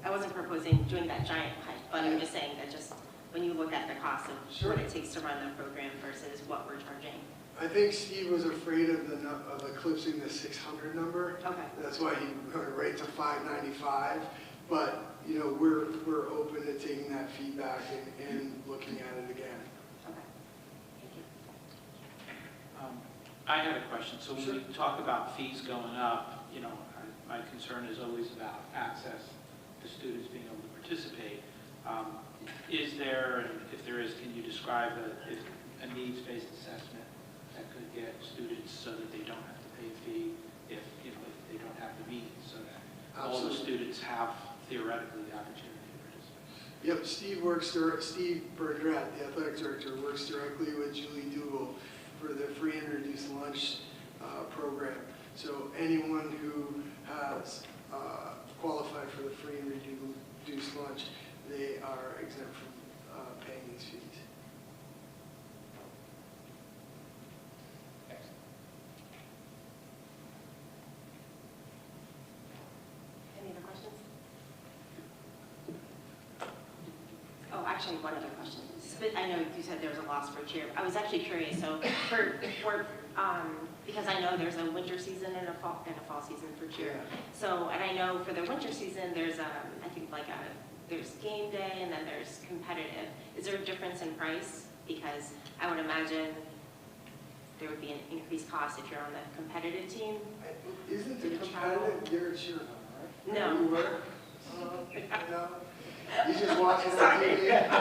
I wasn't proposing doing that giant hike, but I'm just saying that just when you look at the cost of what it takes to run the program versus what we're charging. I think Steve was afraid of eclipsing the 600 number. Okay. That's why he went right to 595. But you know, we're open to taking that feedback and looking at it again. Okay. Thank you. I had a question. So when we talk about fees going up, you know, my concern is always about access to students being able to participate. Is there, and if there is, can you describe a needs-based assessment that could get students so that they don't have to pay a fee if, you know, if they don't have the means, so that all the students have theoretically the opportunity to participate? Yep, Steve Burdrett, the athletic director, works directly with Julie Dougal for the free and reduced lunch program. So anyone who has qualified for the free and reduced lunch, they are exempt from paying these fees. Any other questions? Oh, actually, one other question. I know you said there was a loss for cheer. I was actually curious. So because I know there's a winter season and a fall season for cheer. So, and I know for the winter season, there's I think like there's game day and then there's competitive. Is there a difference in price? Because I would imagine there would be an increased cost if you're on the competitive team. Isn't the competitive, you're a cheer, right? No. You were? No. You just watching on TV?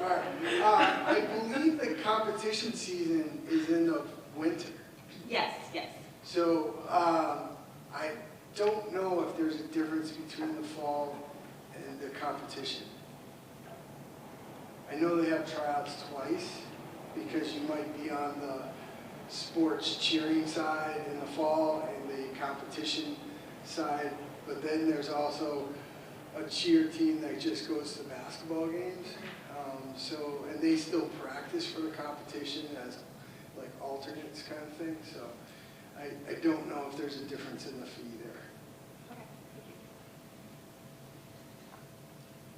All right. I believe the competition season is in the winter. Yes, yes. So I don't know if there's a difference between the fall and the competition. I know they have tryouts twice because you might be on the sports cheering side in the fall and the competition side, but then there's also a cheer team that just goes to basketball games. And they still practice for the competition as like alternates kind of thing. So I don't know if there's a difference in the fee there.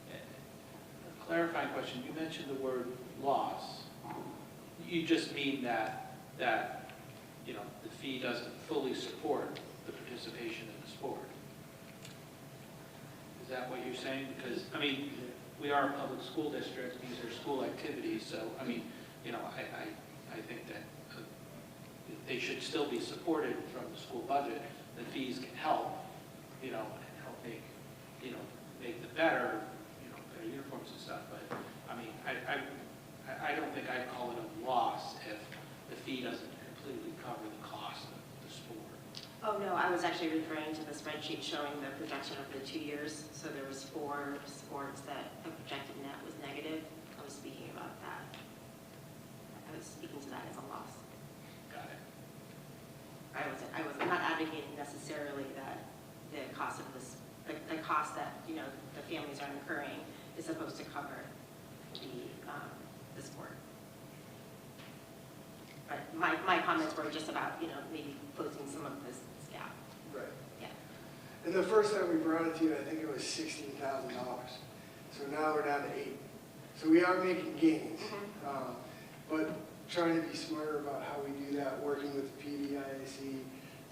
Okay. A clarifying question. You mentioned the word loss. You just mean that you know, the fee doesn't fully support the participation in the sport. Is that what you're saying? Because, I mean, we are a public school district, these are school activities, so, I mean, you know, I think that they should still be supported from the school budget. The fees can help, you know, and help make, you know, make the better, you know, better uniforms and stuff, but, I mean, I don't think I'd call it a loss if the fee doesn't completely cover the cost of the sport. Oh, no, I was actually referring to the spreadsheet showing the projection of the 2 years. So there was 4 sports that the projected net was negative. I was speaking about that. I was speaking to that as a loss. Got it. I was not advocating necessarily that the cost of this, the cost that, you know, the families are incurring is supposed to cover the sport. But my comments were just about, you know, maybe closing some of this gap. Right. Yeah. And the first time we brought it to you, I think it was $16,000. So now we're down to 8. So we are making gains, but trying to be smarter about how we do that, working with the PDIAC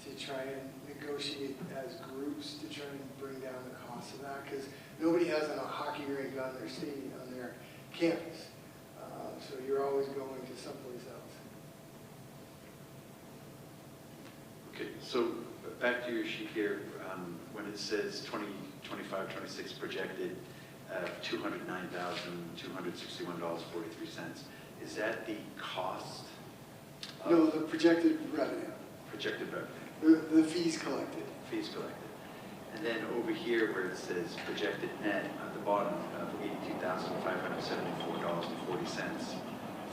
to try and negotiate as groups to try and bring down the cost of that, because nobody has a hockey rink on their stadium, on their campus. So you're always going to someplace else. Okay, so back to your sheet here, when it says 2025, 26 projected, $209,261.43, is that the cost? No, the projected revenue. Projected revenue. The fees collected. Fees collected. And then over here where it says projected net at the bottom of $82,574.40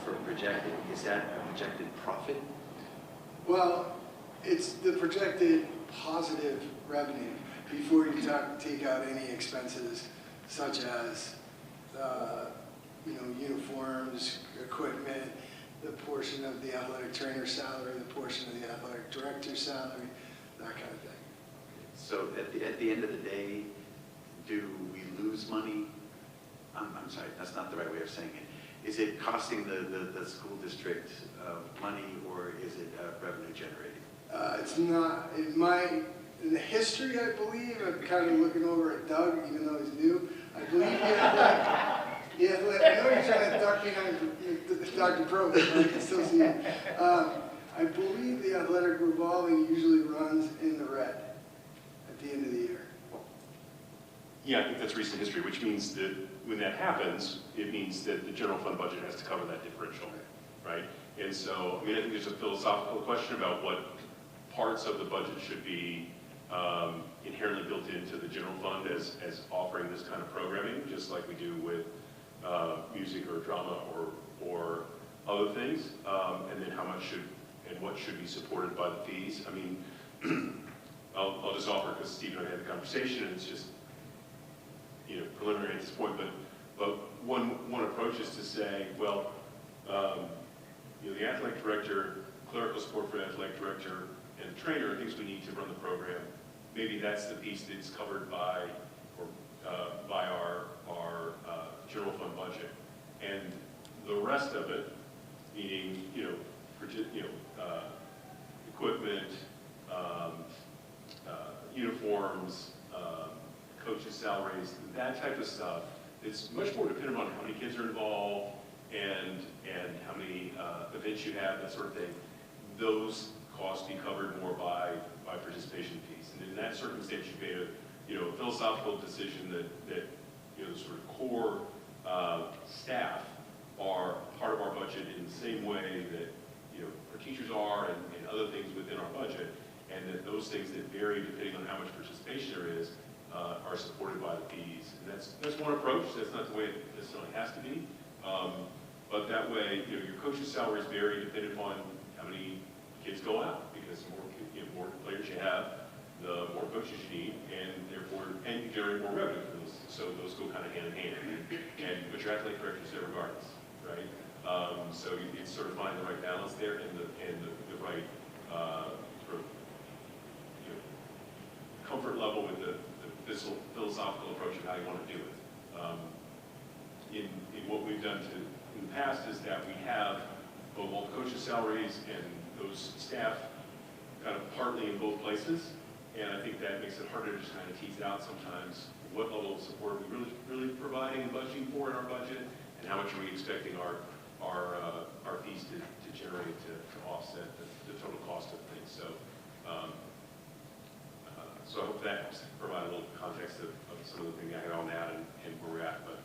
for projected, is that a projected profit? Well, it's the projected positive revenue before you take out any expenses such as, you know, uniforms, equipment, the portion of the athletic trainer salary, the portion of the athletic director salary, that kind of thing. So at the end of the day, do we lose money? I'm sorry, that's not the right way of saying it. Is it costing the school district money, or is it revenue generating? It's not, in the history, I believe, I'm kind of looking over at Doug, even though he's new, I believe I know you're trying to duck behind Dr. Pro, but I can still see him. I believe the athletic revolving usually runs in the red at the end of the year. Yeah, I think that's recent history, which means that when that happens, it means that the general fund budget has to cover that differential, right? And so, I mean, I think there's a philosophical question about what parts of the budget should be inherently built into the general fund as offering this kind of programming, just like we do with music or drama or other things, and then how much should and what should be supported by the fees. I mean, I'll just offer, because Steve and I had the conversation, and it's just, you know, preliminary at this point, but one approach is to say, well, you know, the athletic director, clerical support for the athletic director, and the trainer are things we need to run the program. Maybe that's the piece that's covered by our general fund budget, and the rest of it, meaning equipment, uniforms, coaches' salaries, that type of stuff. It's much more dependent on how many kids are involved and how many events you have, that sort of thing. Those costs be covered more by participation fees. And in that circumstance, you made a philosophical decision that the sort of core staff are part of our budget in the same way that our teachers are and other things within our budget, and that those things that vary depending on how much participation there is are supported by the fees. And that's one approach. That's not the way it necessarily has to be. But that way, your coaches' salaries vary depending upon how many kids go out, because the more players you have, the more coaches you need, and therefore, you generate more revenue from those. So those go kind of hand in hand. But your athletic directors there regardless, right? So it's sort of finding the right balance there and the right sort of comfort level with the philosophical approach of how you want to do it. In what we've done in the past is that we have both all the coaches' salaries and those staff kind of partly in both places, and I think that makes it harder to just kind of tease out sometimes what level of support are we really providing and budgeting for in our budget, and how much are we expecting our fees to generate to offset the total cost of things. So so I hope that helps provide a little context of some of the things I had on that and where we're at, but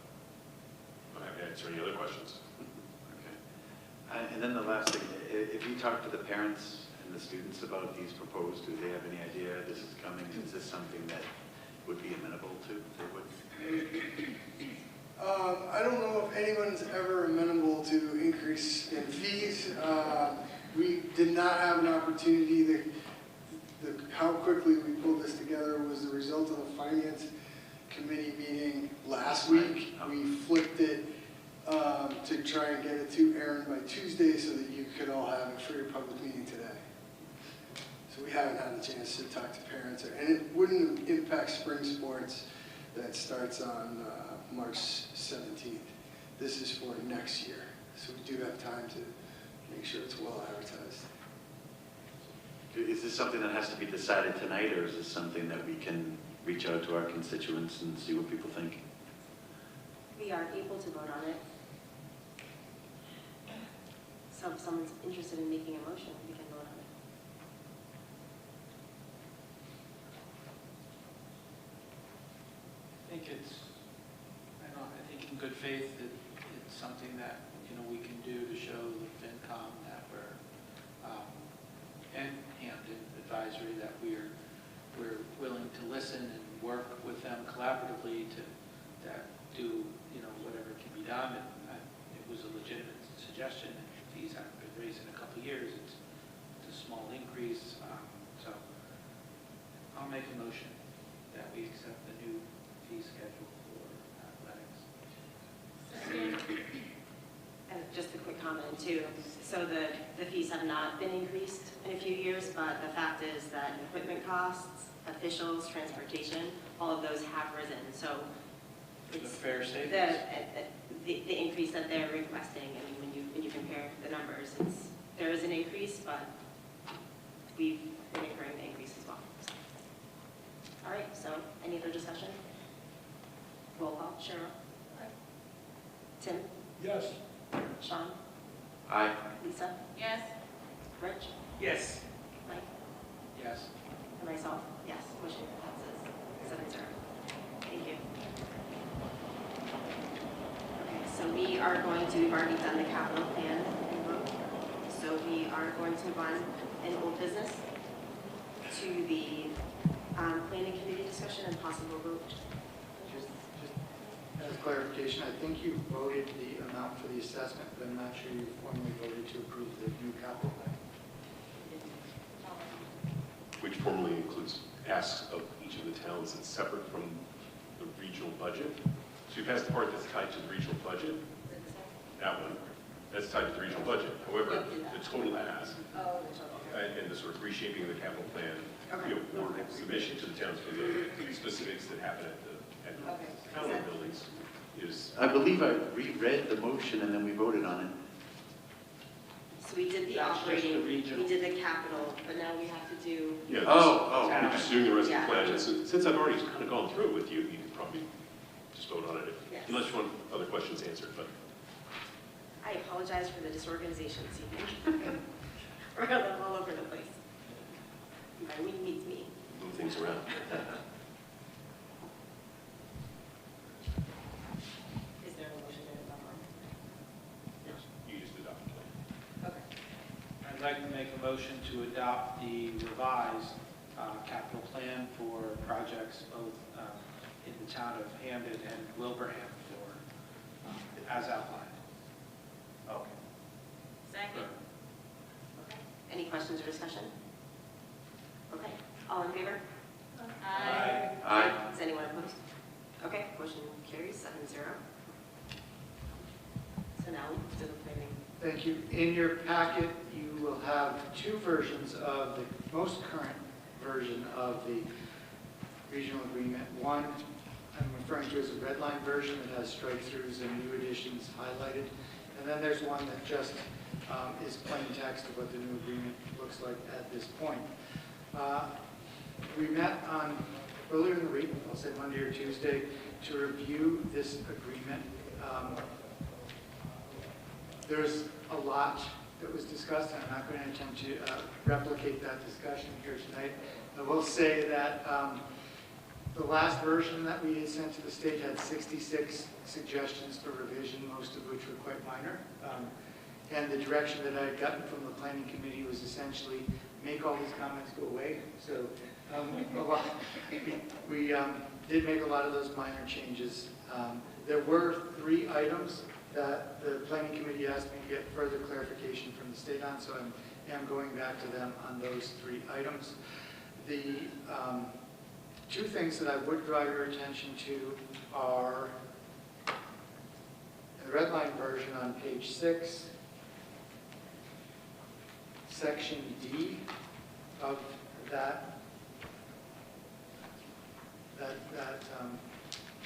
I'm happy to answer any other questions. And then the last thing, if you talk to the parents and and the students about these proposed? Do they have any idea this is coming? Is this something that would be amenable to? They would? I don't know if anyone's ever amenable to increase in fees. We did not have an opportunity. How quickly we pulled this together was the result of the finance committee meeting last week. We flipped it to try and get it to Aaron by Tuesday so that you could all have it for your public meeting today. So we haven't had a chance to talk to parents, and it wouldn't impact spring sports that starts on March 17th. This is for next year, so we do have time to make sure it's well advertised. Is this something that has to be decided tonight, or is this something that we can reach out to our constituents and see what people think? We are able to vote on it. So if someone's interested in making a motion, we can vote on it. I think in good faith that it's something that, we can do to show the FinCom that we're, and Hampton Advisory, that we're willing to listen and work with them collaboratively to do, whatever can be done. And it was a legitimate suggestion. Fees haven't been raised in a couple of years. It's a small increase. So I'll make a motion that we accept the new fee schedule for athletics. And just a quick comment too. So the fees have not been increased in a few years, but the fact is that equipment costs, officials, transportation, all of those have risen. So It's a fair statement. The increase that they're requesting, I mean, when you compare the numbers, there is an increase, but we've been incurring the increase as well. So. All right, so any other discussion? Roll call. Cheryl? Tim? Yes. Sean? Aye. Lisa? Yes. Rich? Yes. Mike? Yes. And myself, yes. Motion passes 7-0. Thank you. Okay, so we are going to, we've already done the capital plan and vote. So we are going to move on in old business to the planning committee discussion and possible vote. Just as clarification, I think you voted the amount for the assessment, but I'm not sure you formally voted to approve the new capital plan. Which formally includes asks of each of the towns that's separate from the regional budget. So you passed the part that's tied to the regional budget. That one, that's tied to the regional budget. However, the total ask and the sort of reshaping of the capital plan, or submission to the towns for the specifics that happen at the town buildings is. I believe I reread the motion and then we voted on it. So we did the operating, we did the capital, but now we have to do. Yeah, we're just doing the rest of Yeah. the plan. And since I've already kind of gone through it with you, you can probably just vote on it unless you want other questions answered. But I apologize for the disorganization this evening. We're a little all over the place. My week meets me. move things around. Is there a motion to adopt? Yes, you just adopt the plan. Okay. I'd like to make a motion to adopt the revised capital plan for projects both in the town of Hampden and Wilbraham for, as outlined. Okay. Second. Okay. Any questions or discussion? Okay. All in favor? Aye. Aye. Is anyone opposed? Okay, motion carries 7-0. So now to the planning. Thank you. In your packet, you will have two versions of the most current version of the regional agreement. One I'm referring to as a red line version that has strike-throughs and new additions highlighted. And then there's one that just is plain text of what the new agreement looks like at this point. We met earlier in the week, I'll say Monday or Tuesday, to review this agreement. There's a lot that was discussed, and I'm not going to attempt to replicate that discussion here tonight. I will say that the last version that we had sent to the state had 66 suggestions for revision, most of which were quite minor. And the direction that I had gotten from the planning committee was essentially make all these comments go away. So we did make a lot of those minor changes. There were 3 items that the planning committee asked me to get further clarification from the state on, so I am going back to them on those 3 items. The 2 things that I would draw your attention to are in the red line version on page 6, section D of that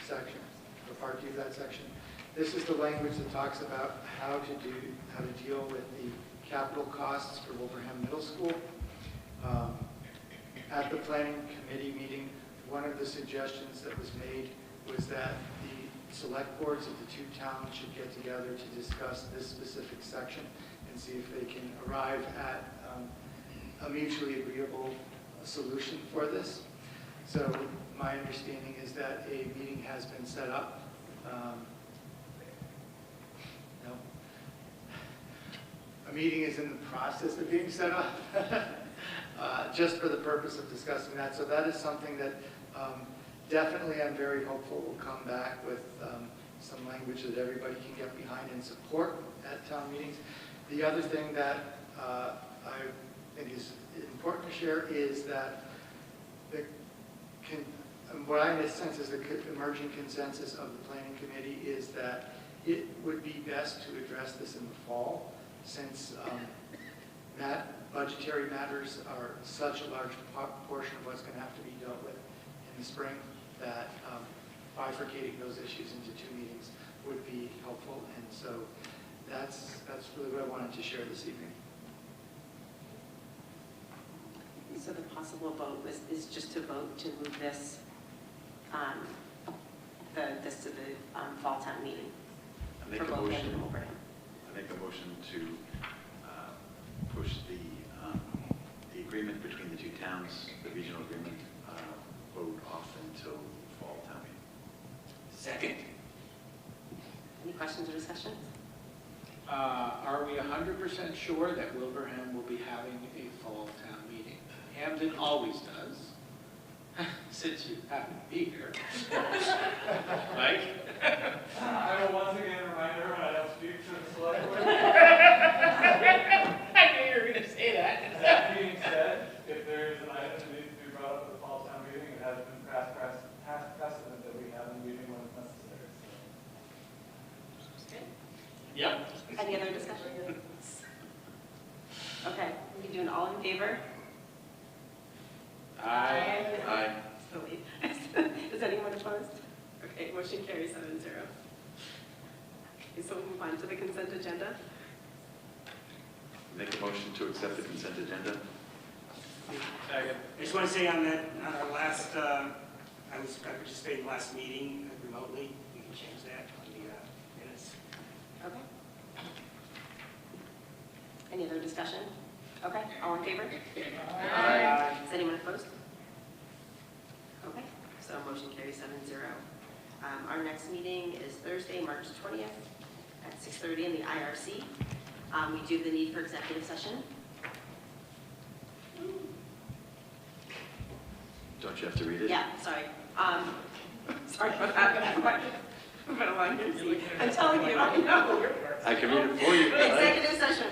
section, or part D of that section. This is the language that talks about how to deal with the capital costs for Wilbraham Middle School. At the planning committee meeting, one of the suggestions that was made was that the select boards of the 2 towns should get together to discuss this specific section and see if they can arrive at a mutually agreeable solution for this. So my understanding is that a meeting has been set up. A meeting is in the process of being set up just for the purpose of discussing that. So that is something that definitely I'm very hopeful will come back with some language that everybody can get behind and support at town meetings. The other thing that I think is important to share is that what I sense is the emerging consensus of the planning committee is that it would be best to address this in the fall, since budgetary matters are such a large portion of what's going to have to be dealt with in the spring, that bifurcating those issues into 2 meetings would be helpful. And so that's really what I wanted to share this evening. So the possible vote is just to vote to move this, this to the fall town meeting for both Hampden and Wilbraham. I make a motion to push the agreement between the 2 towns, the regional agreement, vote off until fall town meeting. Second. Any questions or discussions? Are we 100% sure that Wilbraham will be having a fall town meeting? Hampden always does, since you happen to be here. Mike? I will once again remind everyone I don't speak for the select board. I knew you were going to say that. That being said, if there is an item that needs to be brought up at the fall town meeting, it has been past precedent that we have a meeting when it's necessary. Good. Yep. Any other discussion? Okay, we can do an all in favor? Aye. Aye. Is anyone opposed? Okay, motion carries 7-0. Okay, so we'll move on to the consent agenda. Make a motion to accept the consent agenda. Second. I just want to say on that, on our last, I participated in the last meeting remotely. We can change that on the minutes. Okay. Any other discussion? Okay, all in favor? Aye. Is anyone opposed? Okay, so motion carries 7-0. Our next meeting is Thursday, March 20th at 6:30 in the IRC. We do have the need for executive session. Don't you have to read it? Yeah, sorry. Sorry about that. I've been along here. I'm telling you, I know. I can read it for you. Executive session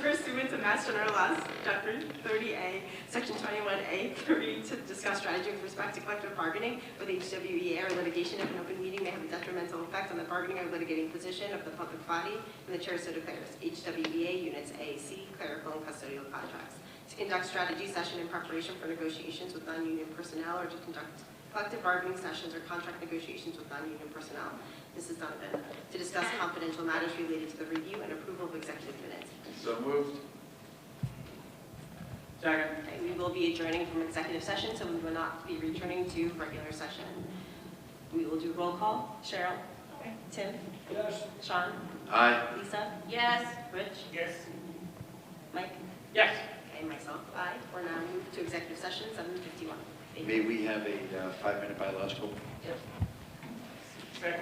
pursuant to Mass General Laws, Chapter 30A, Section 21A, 30, to discuss strategy with respect to collective bargaining with HWEA or litigation if an open meeting may have a detrimental effect on the bargaining or litigating position of the public body, and the chair so declares. HWEA Units A, C, clerical and custodial contracts. To conduct strategy session in preparation for negotiations with non-union personnel, or to conduct collective bargaining sessions or contract negotiations with non-union personnel. Mrs. Donovan, to discuss confidential matters related to the review and approval of executive minutes. So moved. Second. Okay, we will be adjourning from executive session, so we will not be returning to regular session. We will do roll call. Cheryl? Tim? Yes. Sean? Aye. Lisa? Yes. Rich? Yes. Mike? Yes. Okay, myself, aye. We're now moved to executive session, 7:51. Thank you. May we have a 5-minute biological? Yep. Second.